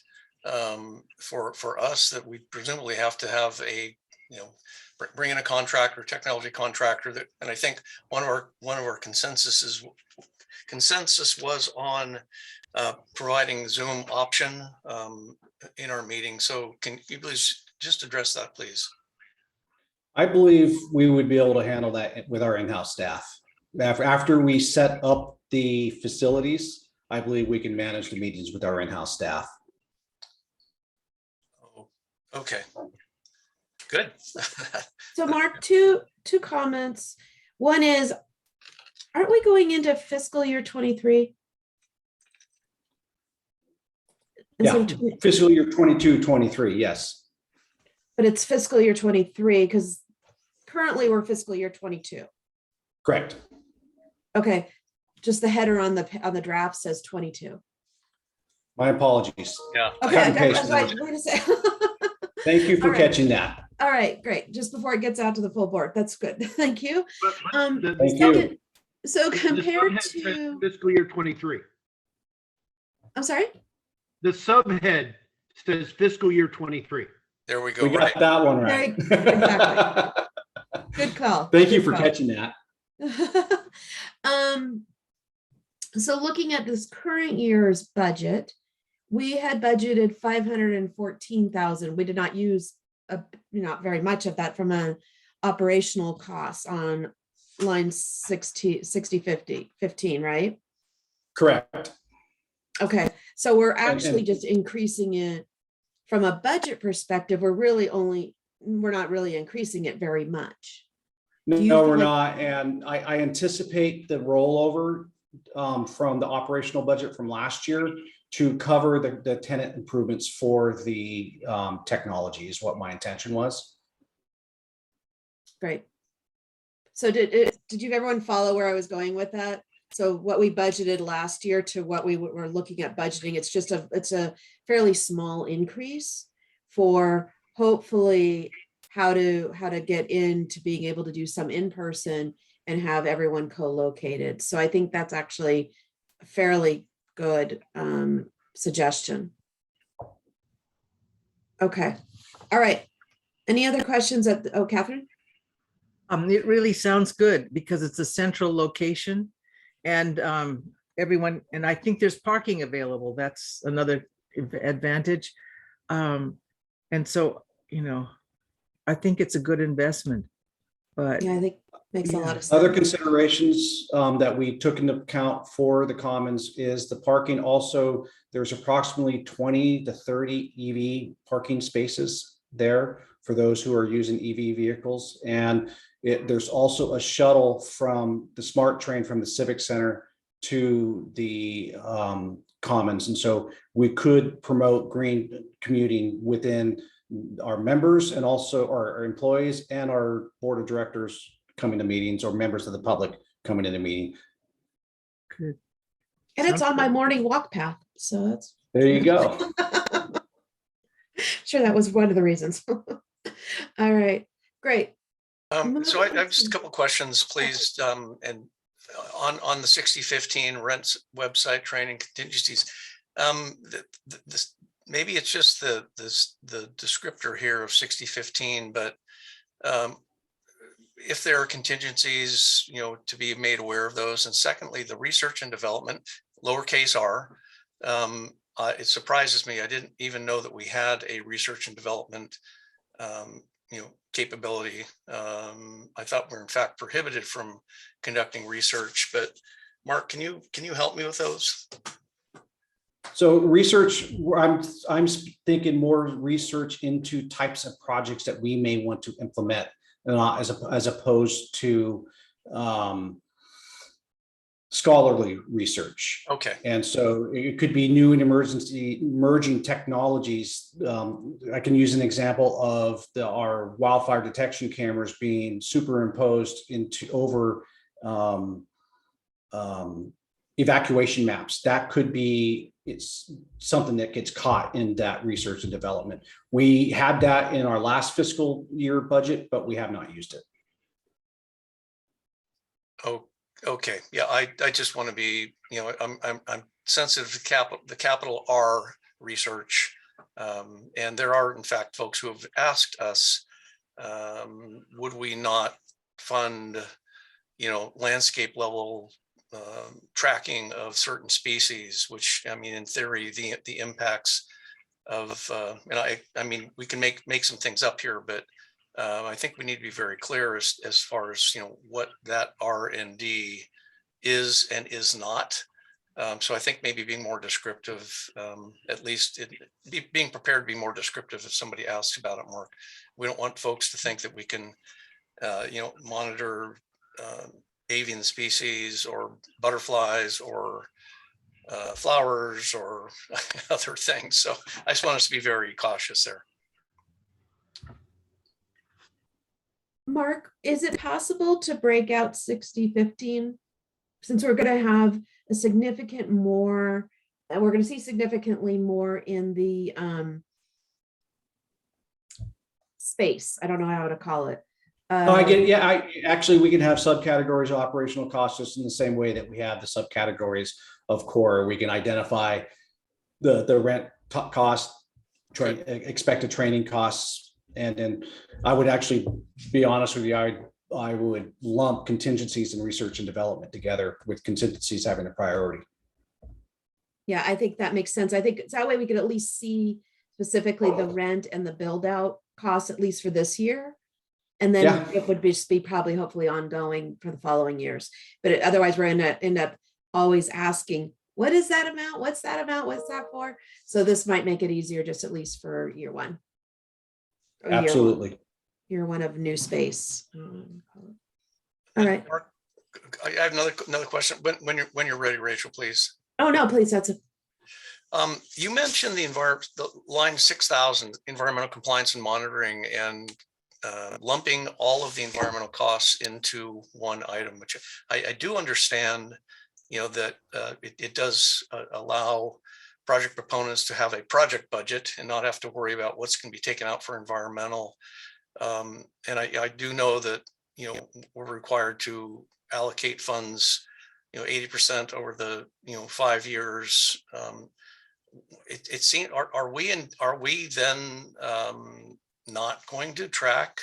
for us, that we presumably have to have a, bring in a contractor, technology contractor that, and I think one of our consensus was on providing Zoom option in our meeting. So can you please just address that, please? I believe we would be able to handle that with our in-house staff. After we set up the facilities, I believe we can manage the meetings with our in-house staff. Okay, good. So Mark, two comments. One is, aren't we going into fiscal year 23? Yeah, fiscal year 22-23, yes. But it's fiscal year 23 because currently we're fiscal year 22. Correct. Okay, just the header on the draft says 22. My apologies. Yeah. Okay, I was like, wait a second. Thank you for catching that. All right, great. Just before it gets out to the full board, that's good. Thank you. Thank you. So compared The subhead says to, fiscal year 23. I'm sorry. The subhead says fiscal year 23. There we go. We got that one right. Exactly. Good call. Thank you for catching that. So looking at this current year's budget, we had budgeted 514,000. We did not use not very much of that from an operational cost on line 15, right? Correct. Okay, so we're actually just increasing it from a budget perspective, we're not really increasing it very much. Do you No, feel we're like- not. And I anticipate the rollover from the operational budget from last year to cover the tenant improvements for the technology is what my intention was. Great. So did you everyone follow where I was going with that? So what we budgeted last year to what we were looking at budgeting, it's a fairly small increase for hopefully how to get into being able to do some in-person and have everyone co-located. So I think that's actually a fairly good suggestion. Okay. All right. Any other questions oh, Catherine? It really sounds good because it's a central location and everyone, and I think there's parking available. That's another advantage. And so, I think it's a good investment, but Yeah, I think makes a lot of sense. Other considerations that we took into account for the commons is the parking. Also, there's approximately 20 to 30 EV parking spaces there for those who are using EV vehicles. And there's also a shuttle from the SMART train from the Civic Center to the commons. And so we could promote green commuting within our members and also our employees and our board of directors coming to meetings or members of the public coming to the meeting. good. And it's Sounds on my good. morning walk path. So that's There you go. sure that was one of the reasons. All right, great. So I have just a couple questions, please. And on the 6015 rents website training contingencies, maybe it's just the descriptor here of 6015, but if there are contingencies, to be made aware of those. And secondly, the research and development, lowercase r, it surprises me. I didn't even know that we had a research and development capability. I thought we're in fact prohibited from conducting research, but Mark, can you help me with those? So research, I'm thinking more research into types of projects that we may want to implement, as opposed to scholarly research. Okay. And so it could be new and emerging technologies. I can use an example of our wildfire detection cameras being superimposed over evacuation maps. That could be, it's something that gets caught in that research and development. We had that in our last fiscal year budget, but we have not used it. Oh, okay. Yeah, I just want to be, I'm sensitive to the capital R research. And there are in fact folks who have asked us, would we not fund, landscape level tracking of certain species, which, I mean, in theory, the impacts of, and we can make some things up here, but I think we need to be very clear as far as, what that R&D is and is not. So I think maybe being more descriptive, at least being prepared to be more descriptive if somebody asks about it, Mark. We don't want folks to think that we can, monitor avian species or butterflies or flowers or other things. So I just want us to be very cautious there. Mark, is it possible to break out 6015? Since we're going to have a significant more, we're going to see significantly more in the space. I don't know how to call it. Oh, I get it. Yeah, actually, we can have subcategories of operational costs just in the same way that we have the subcategories of core. We can identify the rent cost, expected training costs. And then I would actually be honest with you, I would lump contingencies and research and development together, with contingencies having a priority. Yeah, I think that makes sense. I think that way we could at least see specifically the rent and the build out costs, at least for this year. And then Yeah. it would just be probably hopefully ongoing for the following years. But otherwise we're gonna end up always asking, what is that amount? What's that amount? What's that for? So this might make it easier, just at least for year one. Or Absolutely. Year one of new space. All right. Mark, I have another question. When you're ready, Rachel, please. Oh, no, please. That's a, You mentioned the line 6,000 environmental compliance and monitoring, and lumping all of the environmental costs into one item, which I do understand, that it does allow project proponents to have a project budget and not have to worry about what's going to be taken out for environmental. And I do know that, we're required to allocate funds, 80% over the, 5 years. It seems, are we then not going to track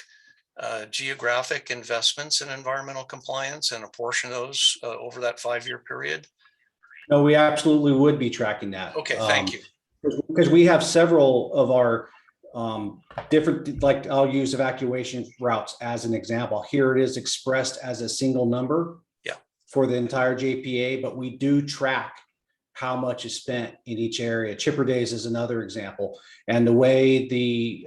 geographic investments in environmental compliance and a portion of those over that 5-year period? No, we absolutely would be tracking that. Okay, thank you. Because we have several of our different, like I'll use evacuation routes as an example. Here it is expressed as a single number. Yeah. For the entire JPA, but we do track how much is spent in each area. Chipper days is another example. And the way the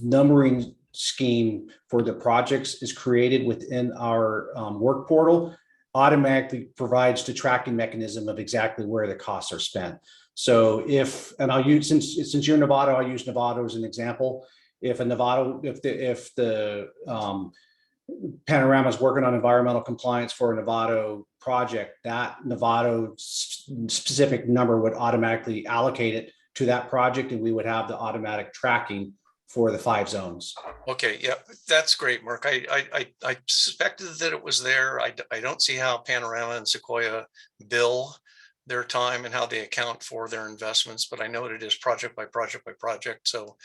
numbering scheme for the projects is created within our work portal automatically provides the tracking mechanism of exactly where the costs are spent. So if, and I'll use, since you're Nevada, I'll use Nevada as an example. If the Panorama is working on environmental compliance for a Novato project, that Novato specific number would automatically allocate it to that project, and we would have the automatic tracking for the 5 zones. Okay, yeah, that's great, Mark. I suspected that it was there. I don't see how Panorama and Sequoia bill their time and how they account for their investments, but I know it is project by project by project. So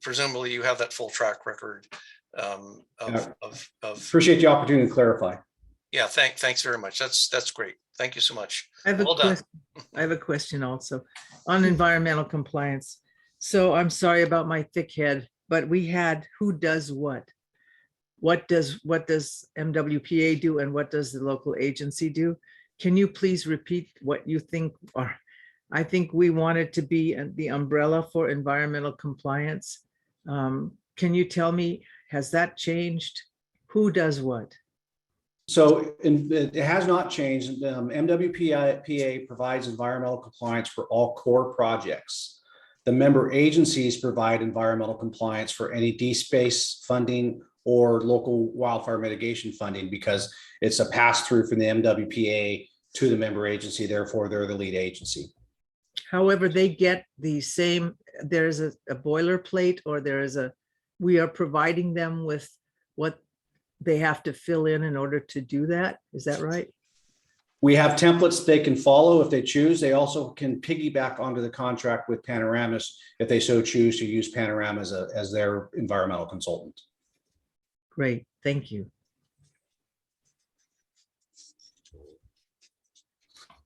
presumably you have that full track record of Appreciate the opportunity to clarify. Yeah, thanks very much. That's great. Thank you so much. I have a question also on environmental compliance. So I'm sorry about my thick head, but we had who does what? What does MWPA do and what does the local agency do? Can you please repeat what you think? Or I think we wanted to be the umbrella for environmental compliance. Can you tell me, has that changed? Who does what? So it has not changed. MWPA provides environmental compliance for all core projects. The member agencies provide environmental compliance for any DSpace funding or local wildfire mitigation funding, because it's a pass-through from the MWPA to the member agency. Therefore, they're the lead agency. However, they get the same, there's a boilerplate, or we are providing them with what they have to fill in order to do that. Is that right? We have templates they can follow if they choose. They also can piggyback onto the contract with Panoramas if they so choose to use Panorama as their environmental consultant. Great, thank you.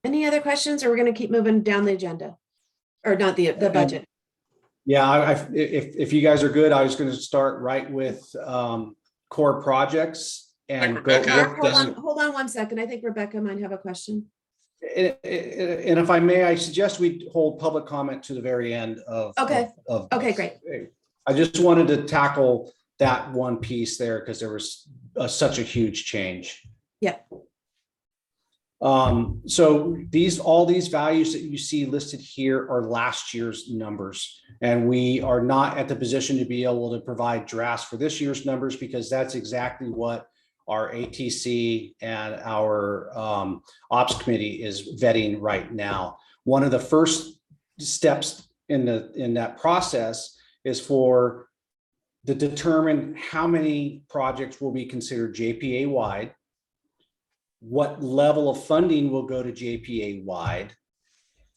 any other questions, or we're going to keep moving down the agenda? Or not the budget? Yeah, if you guys are good, I was going to start right with core projects and go work down. Hold on 1 second. I think Rebecca might have a question. And if I may, I suggest we hold public comment to the very end of. Okay. Okay, great. I just wanted to tackle that one piece there because there was such a huge change. Yeah. So all these values that you see listed here are last year's numbers, and we are not at the position to be able to provide drafts for this year's numbers because that's exactly what our ATC and our ops committee is vetting right now. One of the first steps in that process is to determine how many projects will be considered JPA wide, what level of funding will go to JPA wide,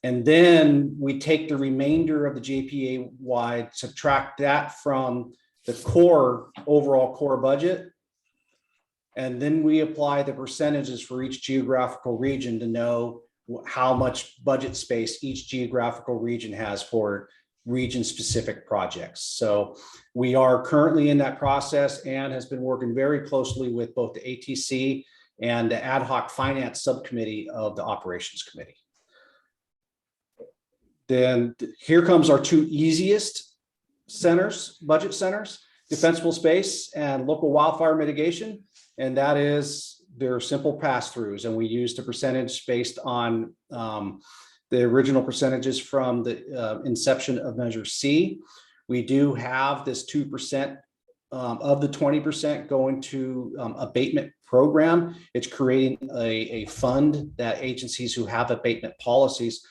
and then we take the remainder of the JPA wide, subtract that from the overall core budget, and then we apply the percentages for each geographical region to know how much budget space each geographical region has for region-specific projects. So we are currently in that process and has been working very closely with both the ATC and the ad hoc finance subcommittee of the operations committee. Then here comes our two easiest centers, budget centers, defensible space and local wildfire mitigation. And that is, they're simple pass-throughs, and we use the percentage based on the original percentages from the inception of Measure C. We do have this 2% of the 20% going to abatement program. It's creating a fund that agencies who have abatement policies.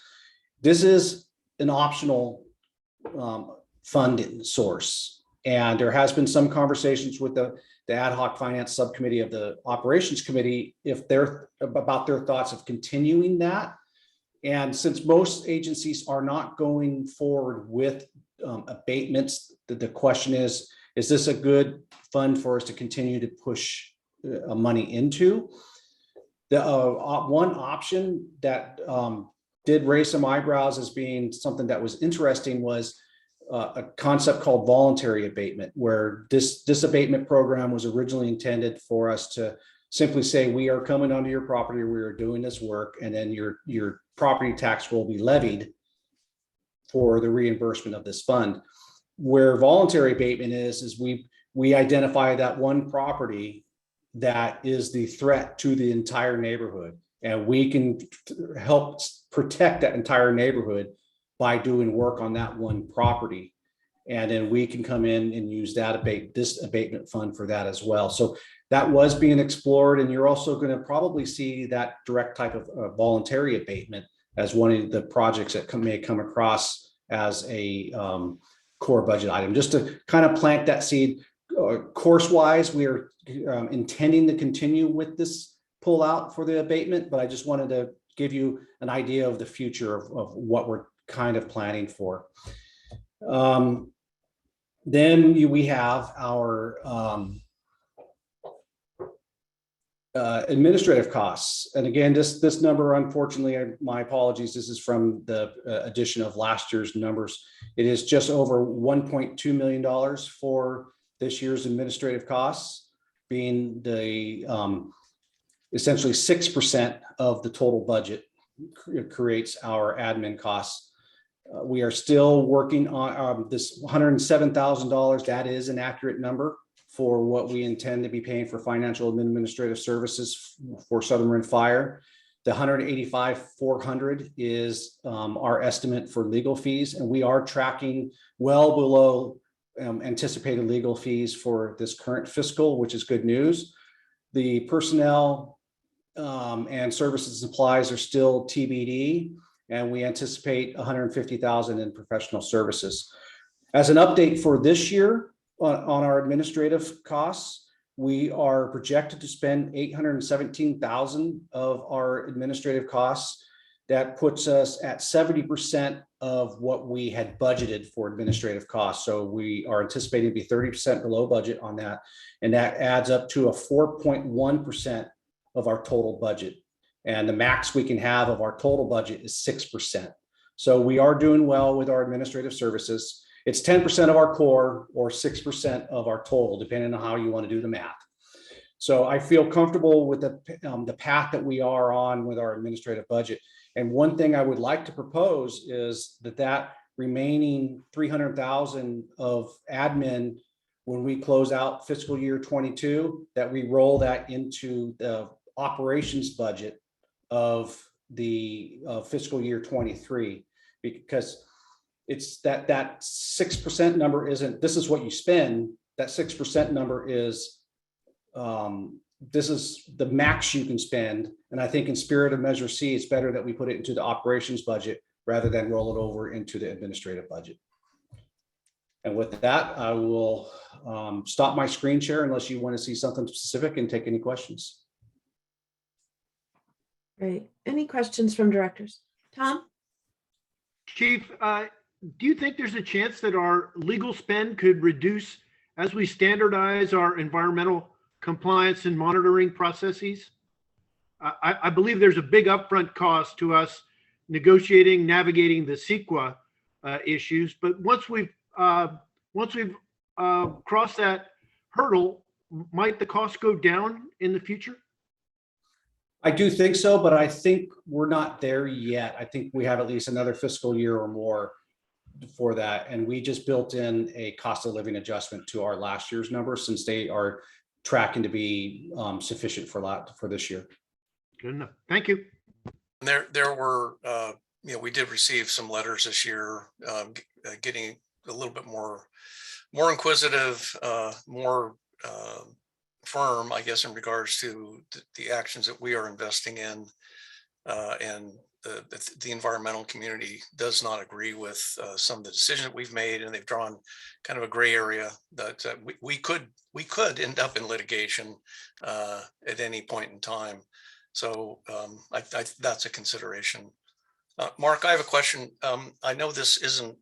This is an optional funding source. And there has been some conversations with the ad hoc finance subcommittee of the operations committee if they're about their thoughts of continuing that. And since most agencies are not going forward with abatements, the question is this a good fund for us to continue to push money into? The one option that did raise some eyebrows as being something that was interesting was a concept called voluntary abatement, where this abatement program was originally intended for us to simply say, we are coming onto your property, we are doing this work, and then your property tax will be levied for the reimbursement of this fund. Where voluntary abatement is we identify that one property that is the threat to the entire neighborhood, and we can help protect that entire neighborhood by doing work on that one property. And then we can come in and use that this abatement fund for that as well. So that was being explored, and you're also going to probably see that direct type of voluntary abatement as one of the projects that may come across as a core budget item, just to kind of plant that seed. Course wise, we are intending to continue with this pull out for the abatement, but I just wanted to give you an idea of the future of what we're kind of planning for. Then we have our administrative costs. And again, this number, unfortunately, my apologies, this is from the addition of last year's numbers. It is just over $1.2 million for this year's administrative costs, being the essentially 6% of the total budget creates our admin costs. We are still working on this $107,000. That is an accurate number for what we intend to be paying for financial and administrative services for Southern Marin Fire. The $185,400 is our estimate for legal fees, and we are tracking well below anticipated legal fees for this current fiscal, which is good news. The personnel and services and supplies are still TBD, and we anticipate $150,000 in professional services. As an update for this year on our administrative costs, we are projected to spend $817,000 of our administrative costs. That puts us at 70% of what we had budgeted for administrative costs. So we are anticipating to be 30% below budget on that. And that adds up to a 4.1% of our total budget. And the max we can have of our total budget is 6%. So we are doing well with our administrative services. It's 10% of our core or 6% of our total, depending on how you want to do the math. So I feel comfortable with the path that we are on with our administrative budget. And one thing I would like to propose is that remaining $300,000 of admin, when we close out fiscal year 22, that we roll that into the operations budget of the fiscal year 23, because it's that 6% number isn't, this is what you spend. That 6% number is, this is the max you can spend. And I think in spirit of Measure C, it's better that we put it into the operations budget rather than roll it over into the administrative budget. And with that, I will stop my screen share unless you want to see something specific and take any questions. Great. Any questions from directors? Tom? Chief, do you think there's a chance that our legal spend could reduce as we standardize our environmental compliance and monitoring processes? I believe there's a big upfront cost to us negotiating, navigating the CEQA issues, but once we've crossed that hurdle, might the cost go down in the future? I do think so, but I think we're not there yet. I think we have at least another fiscal year or more for that. And we just built in a cost of living adjustment to our last year's numbers since they are tracking to be sufficient for this year. Good enough. Thank you. There were, we did receive some letters this year, getting a little bit more inquisitive, more firm, I guess, in regards to the actions that we are investing in, and the environmental community does not agree with some of the decisions that we've made, and they've drawn kind of a gray area that we could end up in litigation at any point in time. So that's a consideration. Mark, I have a question. I know this isn't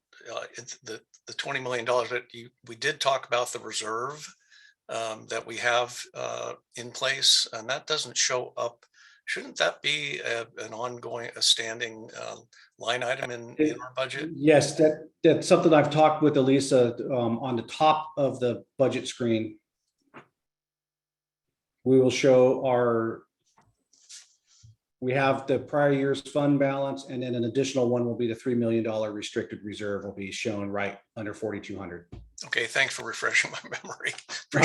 the $20 million, but we did talk about the reserve that we have in place, and that doesn't show up. Shouldn't that be an ongoing, a standing line item in our budget? Yes, that's something I've talked with Elisa on the top of the budget screen. We will show we have the prior year's fund balance, and then an additional one will be the $3 million restricted reserve will be shown right under 4,200. Okay, thanks for refreshing my memory.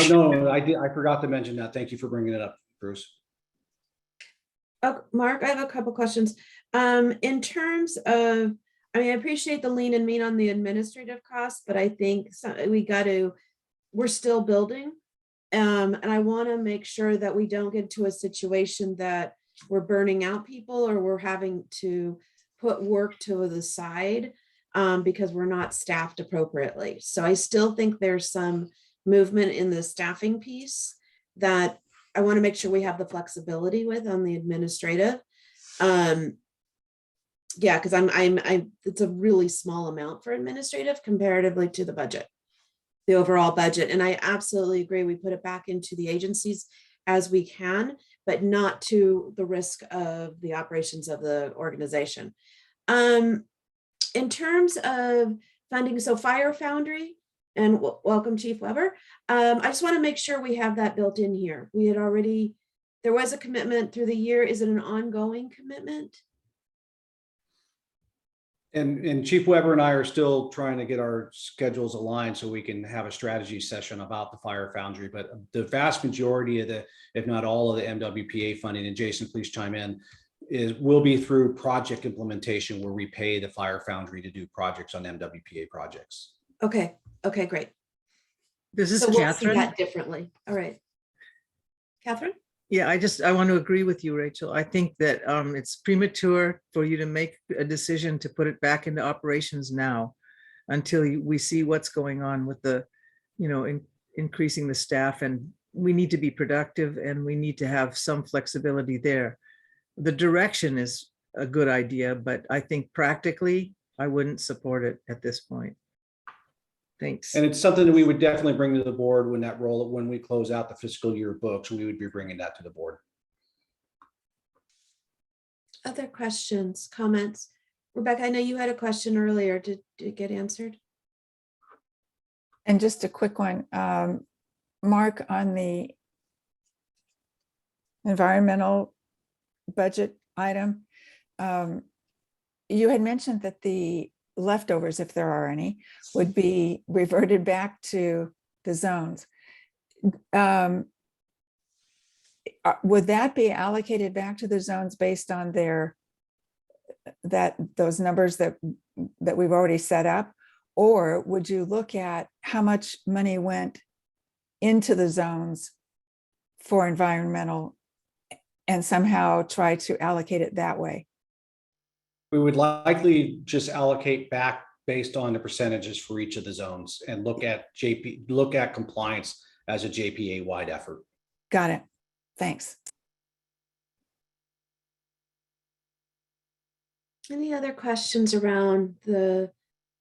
No, I forgot to mention that. Thank you for bringing it up, Bruce. Oh, Mark, I have a couple questions. In terms of, I mean, I appreciate the lean and mean on the administrative costs, but I think we're still building. And I want to make sure that we don't get to a situation that we're burning out people or we're having to put work to the side because we're not staffed appropriately. So I still think there's some movement in the staffing piece that I want to make sure we have the flexibility with on the administrative. Yeah, because it's a really small amount for administrative comparatively to the budget, the overall budget. And I absolutely agree. We put it back into the agencies as we can, but not to the risk of the operations of the organization. In terms of funding, so Fire Foundry, and welcome Chief Weber. I just want to make sure we have that built in here. There was a commitment through the year. Is it an ongoing commitment? And Chief Weber and I are still trying to get our schedules aligned so we can have a strategy session about the Fire Foundry. But the vast majority of if not all of the MWPA funding, and Jason, please chime in, will be through project implementation where we pay the Fire Foundry to do projects on MWPA projects. Okay, great. This is So we'll see Catherine. that differently. All right. Catherine? Yeah, I want to agree with you, Rachel. I think that it's premature for you to make a decision to put it back into operations now until we see what's going on with the, increasing the staff, and we need to be productive and we need to have some flexibility there. The direction is a good idea, but I think practically I wouldn't support it at this point. Thanks. And it's something that we would definitely bring to the board when we close out the fiscal year books, we would be bringing that to the board. Other questions, comments? Rebecca, I know you had a question earlier. Did it get answered? And just a quick one, Mark, on the environmental budget item, you had mentioned that the leftovers, if there are any, would be reverted back to the zones. Would that be allocated back to the zones based on those numbers that we've already set up? Or would you look at how much money went into the zones for environmental and somehow try to allocate it that way? We would likely just allocate back based on the percentages for each of the zones and look at compliance as a JPA wide effort. Got it. Thanks. Any other questions around the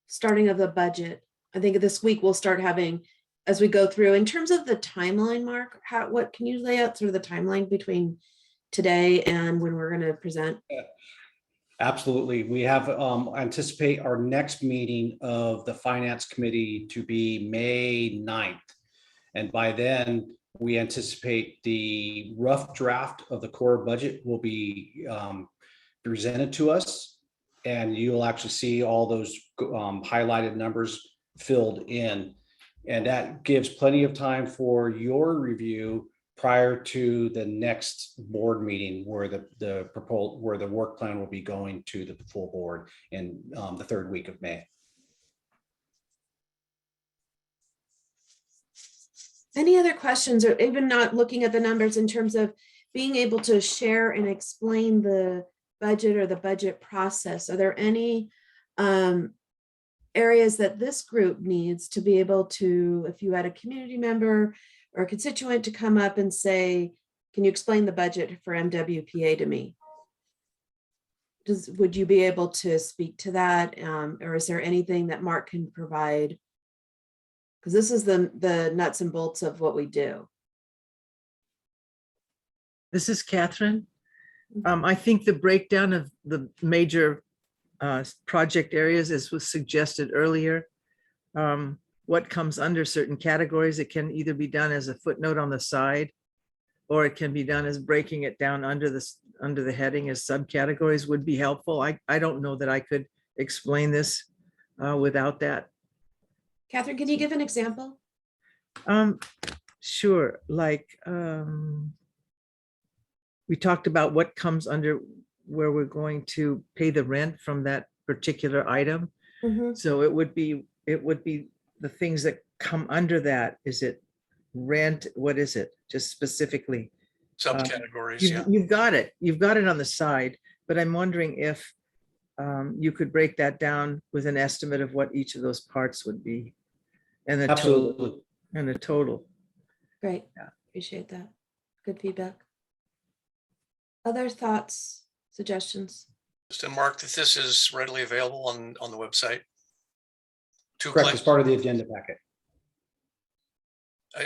starting of the budget? I think this week we'll start having, as we go through, in terms of the timeline, Mark, what can you lay out sort of the timeline between today and when we're going to present? Absolutely. We have anticipate our next meeting of the Finance Committee to be May 9th. And by then, We anticipate the rough draft of the core budget will be presented to us, and you'll actually see all those highlighted numbers filled in. And that gives plenty of time for your review prior to the next board meeting where where the work plan will be going to the full board in the third week of May. Any other questions, or even not looking at the numbers in terms of being able to share and explain the budget or the budget process? Are there any areas that this group needs to be able to, if you had a community member or a constituent to come up and say, can you explain the budget for MWPA to me? Would you be able to speak to that? Or is there anything that Mark can provide? Because this is the nuts and bolts of what we do. This is Catherine. I think the breakdown of the major project areas, as was suggested earlier, what comes under certain categories, it can either be done as a footnote on the side, or it can be done as breaking it down under the heading as subcategories would be helpful. I don't know that I could explain this without that. Catherine, can you give an example? Sure, like we talked about what comes under where we're going to pay the rent from that particular item. Mhm. So it would be the things that come under that. Is it rent? What is it? Just specifically. Subcategories, yeah. You've got it. You've got it on the side, but I'm wondering if you could break that down with an estimate of what each of those parts would be. And the total. Absolutely. And the total. Great, Yeah. appreciate that. Good feedback. Other thoughts, suggestions? Just to mark that this is readily available on the website. Two Correct, as clicks, part of the agenda packet.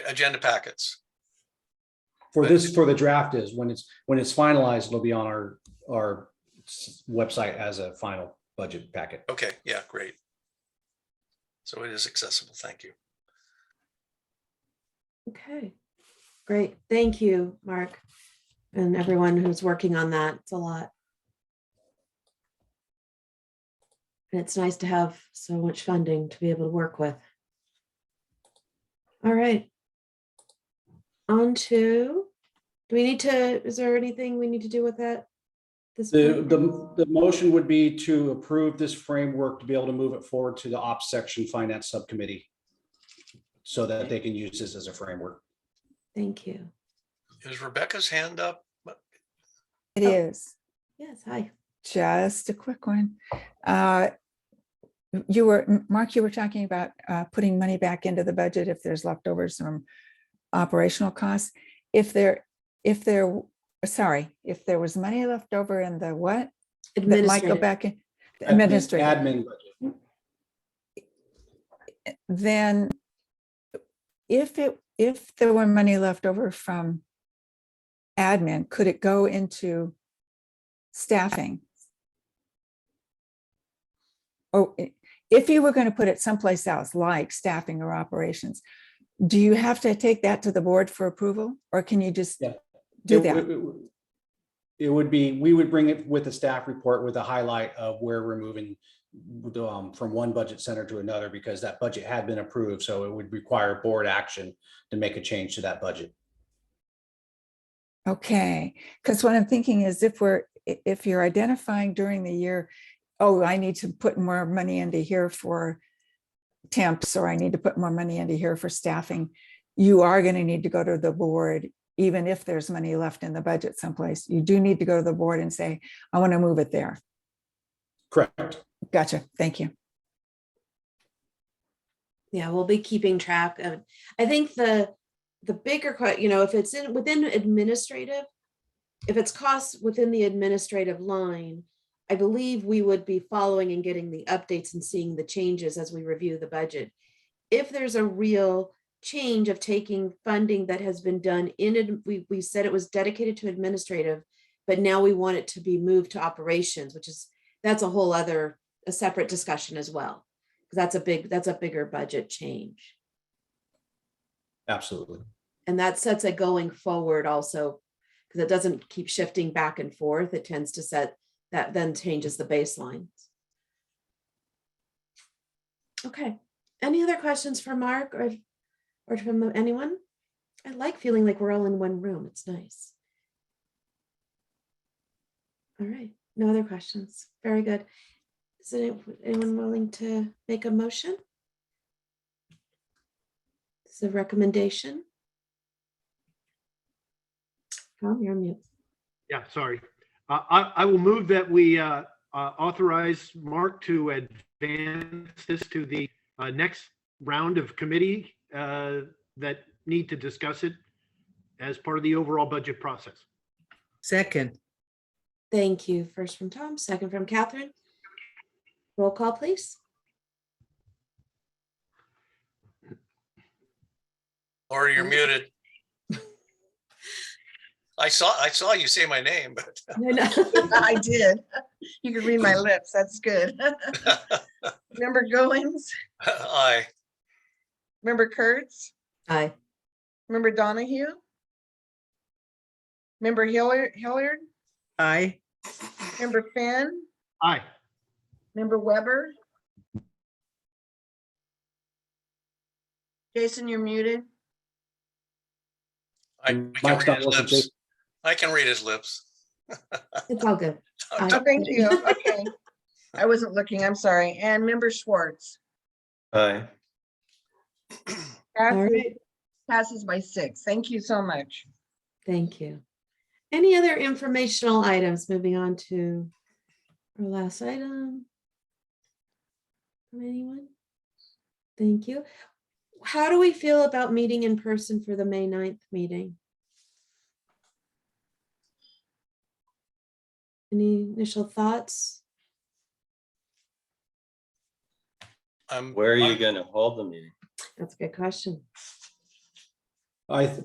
agenda packets. For the draft is when it's finalized, it'll be on our website as a final budget packet. Okay, yeah, great. So it is accessible. Thank you. Okay, great. Thank you, Mark, and everyone who's working on that. It's a lot. And it's nice to have so much funding to be able to work with. All right. On to, do we need to, is there anything we need to do with that? The motion would be to approve this framework to be able to move it forward to the ops section finance subcommittee so that they can use this as a framework. Thank you. Is Rebecca's hand up? It Oh. is. Yes, hi. Just a quick one. Mark, you were talking about putting money back into the budget if there's leftovers from operational costs. If there was money left over in the what? That might go Administrative. back in administrative. Admin budget. Then if there were money left over from admin, could it go into staffing? Or if you were going to put it someplace else, like staffing or operations, do you have to take that to the board for approval, or can you just Yeah. do that? It would be, we would bring it with a staff report with a highlight of where we're moving from one budget center to another, because that budget had been approved. So it would require board action to make a change to that budget. Okay, because what I'm thinking is if you're identifying during the year, oh, I need to put more money into here for temps, or I need to put more money into here for staffing, you are going to need to go to the board. Even if there's money left in the budget someplace, you do need to go to the board and say, I want to move it there. Correct. Gotcha. Thank you. Yeah, we'll be keeping track of, I think the bigger question, if it's within administrative, if it's costs within the administrative line, I believe we would be following and getting the updates and seeing the changes as we review the budget. If there's a real change of taking funding that has been done we said it was dedicated to administrative, but now we want it to be moved to operations, that's a whole other, a separate discussion as well. Because that's a bigger budget change. Absolutely. And that sets a going forward also, because it doesn't keep shifting back and forth. It tends to set, that then changes the baseline. Okay, any other questions for Mark or from anyone? I like feeling like we're all in one room. It's nice. All right, no other questions. Very good. Is anyone willing to make a motion? This is a recommendation. Tom, you're on mute. Yeah, sorry. I will move that we authorize Mark to advance this to the next round of committee that need to discuss it as part of the overall budget process. Second, Thank you. First from Tom, second from Catherine. Roll call, please. Or you're muted. I saw you say my name, but No, no. I did. You can read my lips. That's good. Member Goings, aye. member Kurtz, Aye. member Donahue, member Hilliard, aye. member Finn, Aye. member Weber. Jason, you're muted. I can Mike's read not his working, lips. Jason. I can read his lips. It's all good. Aye. Oh, thank you. Okay. I wasn't looking, I'm sorry. And member Schwartz. Aye. All Passes right, passes by 6. Thank you so much. thank you. Any other informational items? Moving on to our last item. From anyone? Thank you. How do we feel about meeting in person for the May 9th meeting? Any initial thoughts? Where are you going to hold the meeting? That's a good question.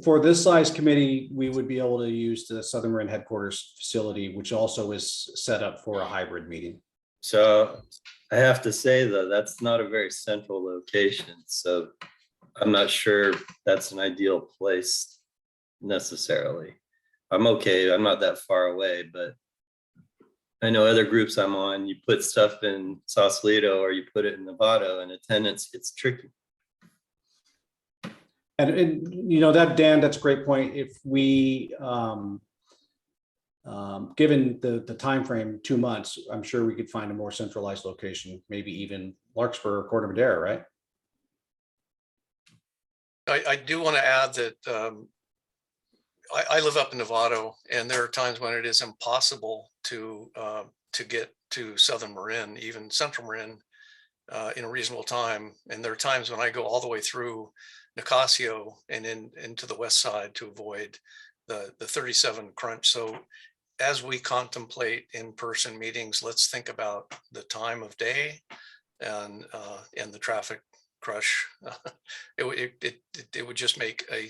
For this size committee, we would be able to use the Southern Marin headquarters facility, which also is set up for a hybrid meeting. So I have to say though, that's not a very central location. So I'm not sure that's an ideal place necessarily. I'm okay. I'm not that far away, but I know other groups I'm on, you put stuff in Sausalito or you put it in Novato and attendance gets tricky. And you know that, Dan, that's a great point. If we, given the time frame, 2 months, I'm sure we could find a more centralized location, maybe even Larkspur or Corte Madera, right? I do want to add that I live up in Novato, and there are times when it is impossible to get to Southern Marin, even Central Marin, in a reasonable time. And there are times when I go all the way through Nicasio and into the west side to avoid the 37 crunch. So as we contemplate in-person meetings, let's think about the time of day and the traffic crush. It would just make I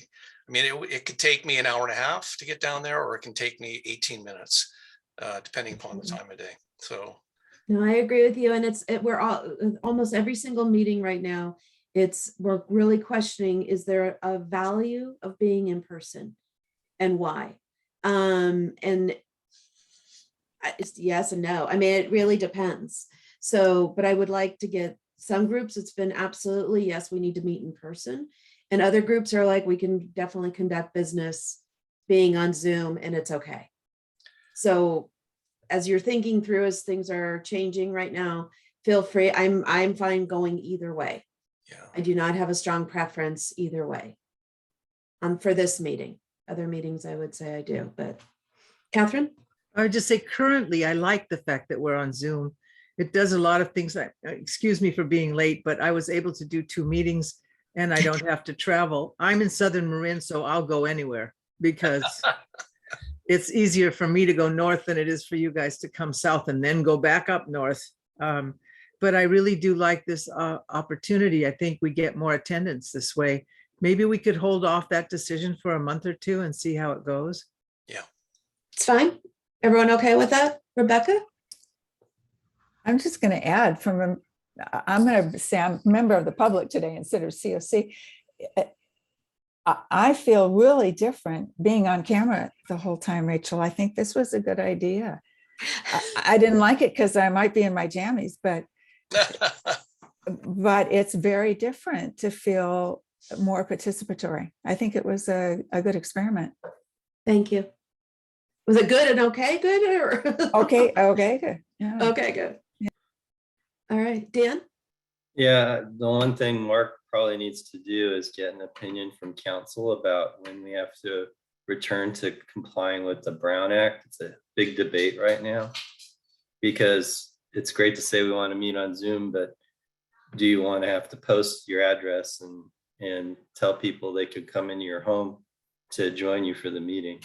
mean, it could take me an hour and a half to get down there, or it can take me 18 minutes, depending upon the time of day. So. No, I agree with you. And we're all, almost every single meeting right now, we're really questioning, is there a value of being in person and why? And it's yes and no. I mean, it really depends. So, but I would like to get some groups, it's been absolutely, yes, we need to meet in person. And other groups are like, we can definitely conduct business being on Zoom and it's okay. So as you're thinking through, as things are changing right now, feel free. I'm fine going either way. Yeah. I do not have a strong preference either way. For this meeting, other meetings, I would say I do, but Catherine? I would just say currently, I like the fact that we're on Zoom. It does a lot of things. Excuse me for being late, but I was able to do 2 meetings and I don't have to travel. I'm in Southern Marin, so I'll go anywhere because it's easier for me to go north than it is for you guys to come south and then go back up north. But I really do like this opportunity. I think we get more attendance this way. Maybe we could hold off that decision for a month or 2 and see how it goes. Yeah. It's fine. Everyone okay with that? Rebecca? I'm just going to add I'm going to say I'm a member of the public today instead of COC. I feel really different being on camera the whole time, Rachel. I think this was a good idea. I didn't like it because I might be in my jammies, but it's very different to feel more participatory. I think it was a good experiment. Thank you. Was it good and okay? Good or? Okay, good. Yeah. Okay, good. All right, Dan? Yeah, the one thing Mark probably needs to do is get an opinion from council about when we have to return to complying with the Brown Act. It's a big debate right now, because it's great to say we want to meet on Zoom, but do you want to have to post your address and tell people they could come into your home to join you for the meeting?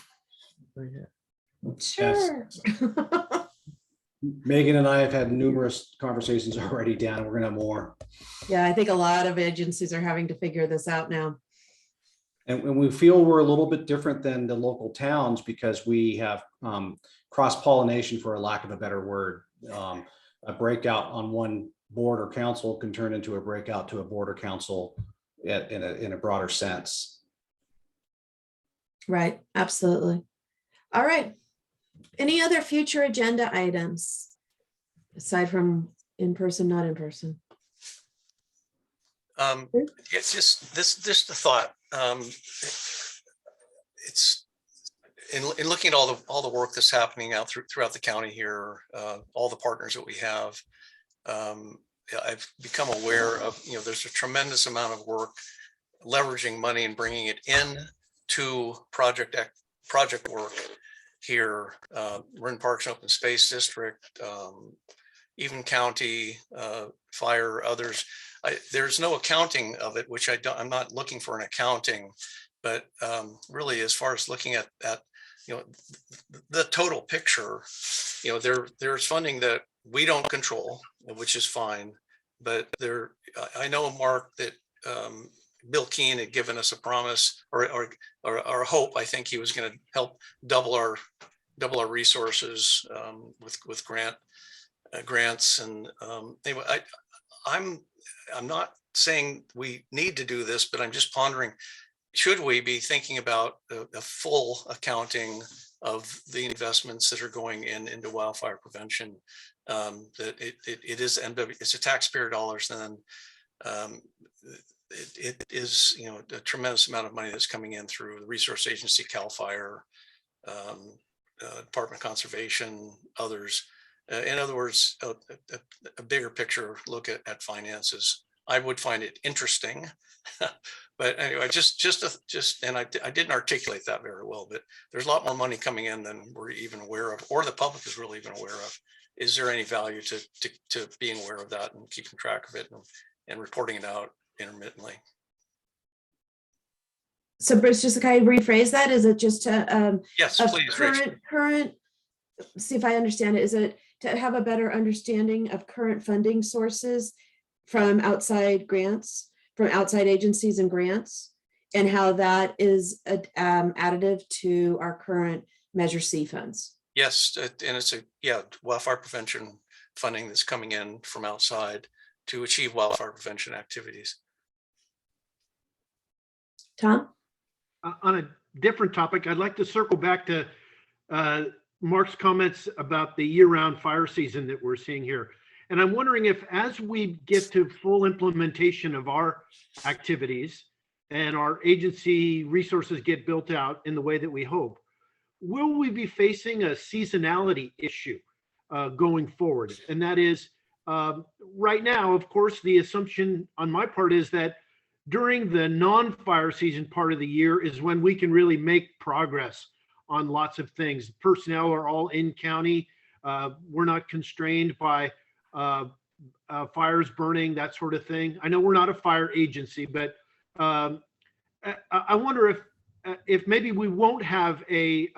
Sure. Megan and I have had numerous conversations already, Dan, and we're gonna have more. Yeah, I think a lot of agencies are having to figure this out now. And we feel we're a little bit different than the local towns because we have cross-pollination, for a lack of a better word. A breakout on one board or council can turn into a breakout to a board or council in a broader sense. Right, absolutely. All right. Any other future agenda items aside from in person, not in person? It's just this the thought. It's in looking at all the work that's happening out throughout the county here, all the partners that we have. I've become aware of, there's a tremendous amount of work leveraging money and bringing it in to project work here. Marin Parks and Open Space District, even county, fire, others. There's no accounting of it, which I'm not looking for an accounting, but really, as far as looking at the total picture, there's funding that we don't control, which is fine. But I know, Mark, that Bill Keene had given us a promise or a hope. I think he was going to help double our resources with grants. And anyway, I'm not saying we need to do this, but I'm just pondering, should we be thinking about a full accounting of the investments that are going into wildfire prevention? That it is it's a taxpayer dollars, then it is a tremendous amount of money that's coming in through the resource agency, CAL FIRE, Department of Conservation, others. In other words, a bigger picture look at finances. I would find it interesting, but anyway, and I didn't articulate that very well, but there's a lot more money coming in than we're even aware of, or the public is really even aware of. Is there any value to being aware of that and keeping track of it and reporting it out intermittently? So Bruce, just to kind of rephrase that, is it just to Yes, please, Rachel. current, see if I understand it, is it to have a better understanding of current funding sources from outside grants, from outside agencies and grants, and how that is additive to our current Measure C funds? Yes, and it's wildfire prevention funding that's coming in from outside to achieve wildfire prevention activities. Tom? On a different topic, I'd like to circle back to Mark's comments about the year-round fire season that we're seeing here. And I'm wondering if, as we get to full implementation of our activities and our agency resources get built out in the way that we hope, will we be facing a seasonality issue going forward? And that is, right now, of course, the assumption on my part is that during the non-fire season part of the year is when we can really make progress on lots of things. Personnel are all in county. We're not constrained by fires burning, that sort of thing. I know we're not a fire agency, but I wonder if maybe we won't have a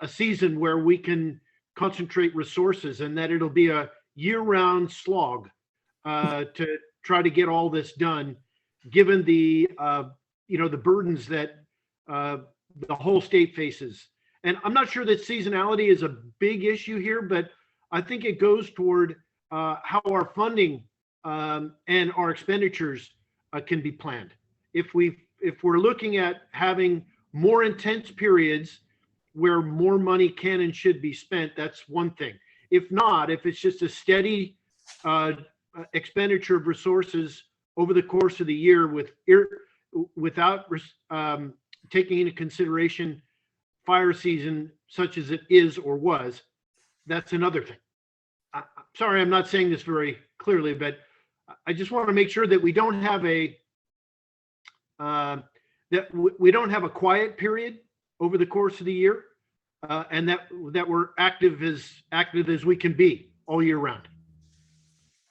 season where we can concentrate resources, and that it'll be a year-round slog to try to get all this done, given the the burdens that the whole state faces. And I'm not sure that seasonality is a big issue here, but I think it goes toward how our funding and our expenditures can be planned. If we if we're looking at having more intense periods where more money can and should be spent, that's one thing. If not, if it's just a steady expenditure of resources over the course of the year without taking into consideration fire season such as it is or was, that's another thing. Sorry, I'm not saying this very clearly, but I just want to make sure that we don't have we don't have a quiet period over the course of the year, and that we're active as we can be all year round.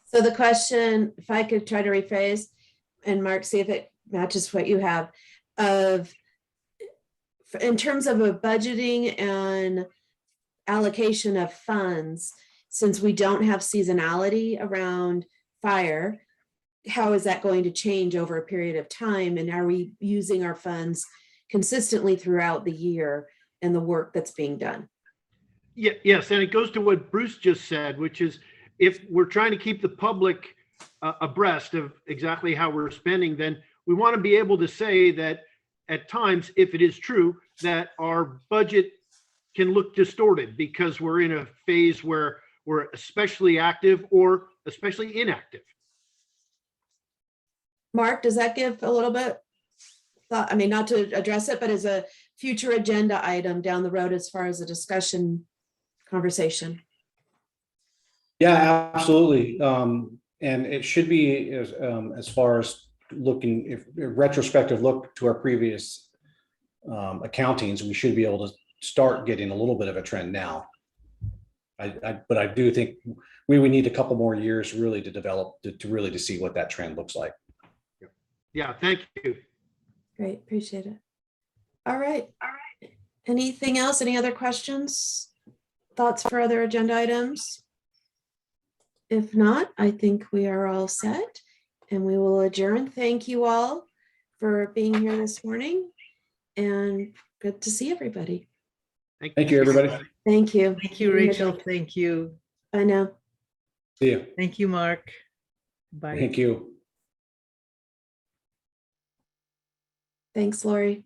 So the question, if I could try to rephrase, and Mark, see if it matches what you have, in terms of a budgeting and allocation of funds, since we don't have seasonality around fire, how is that going to change over a period of time? And are we using our funds consistently throughout the year and the work that's being done? Yeah, yes, and it goes to what Bruce just said, which is if we're trying to keep the public abreast of exactly how we're spending, then we want to be able to say that at times, if it is true, that our budget can look distorted because we're in a phase where we're especially active or especially inactive. Mark, does that give a little bit thought? I mean, not to address it, but as a future agenda item down the road as far as a discussion conversation. Yeah, absolutely. And it should be as far as looking, if a retrospective look to our previous accountings, we should be able to start getting a little bit of a trend now. But I do think we would need a couple more years really to develop to really see what that trend looks like. Yeah, thank you. Great, appreciate it. All right. Anything else? Any other questions? Thoughts for other agenda items? If not, I think we are all set and we will adjourn. Thank you all for being here this morning and good to see everybody. Thank you, everybody. Thank you. Thank you, Rachel. Thank you. I know. See you. Thank you, Mark. Bye. Thank you. Thanks, Lori.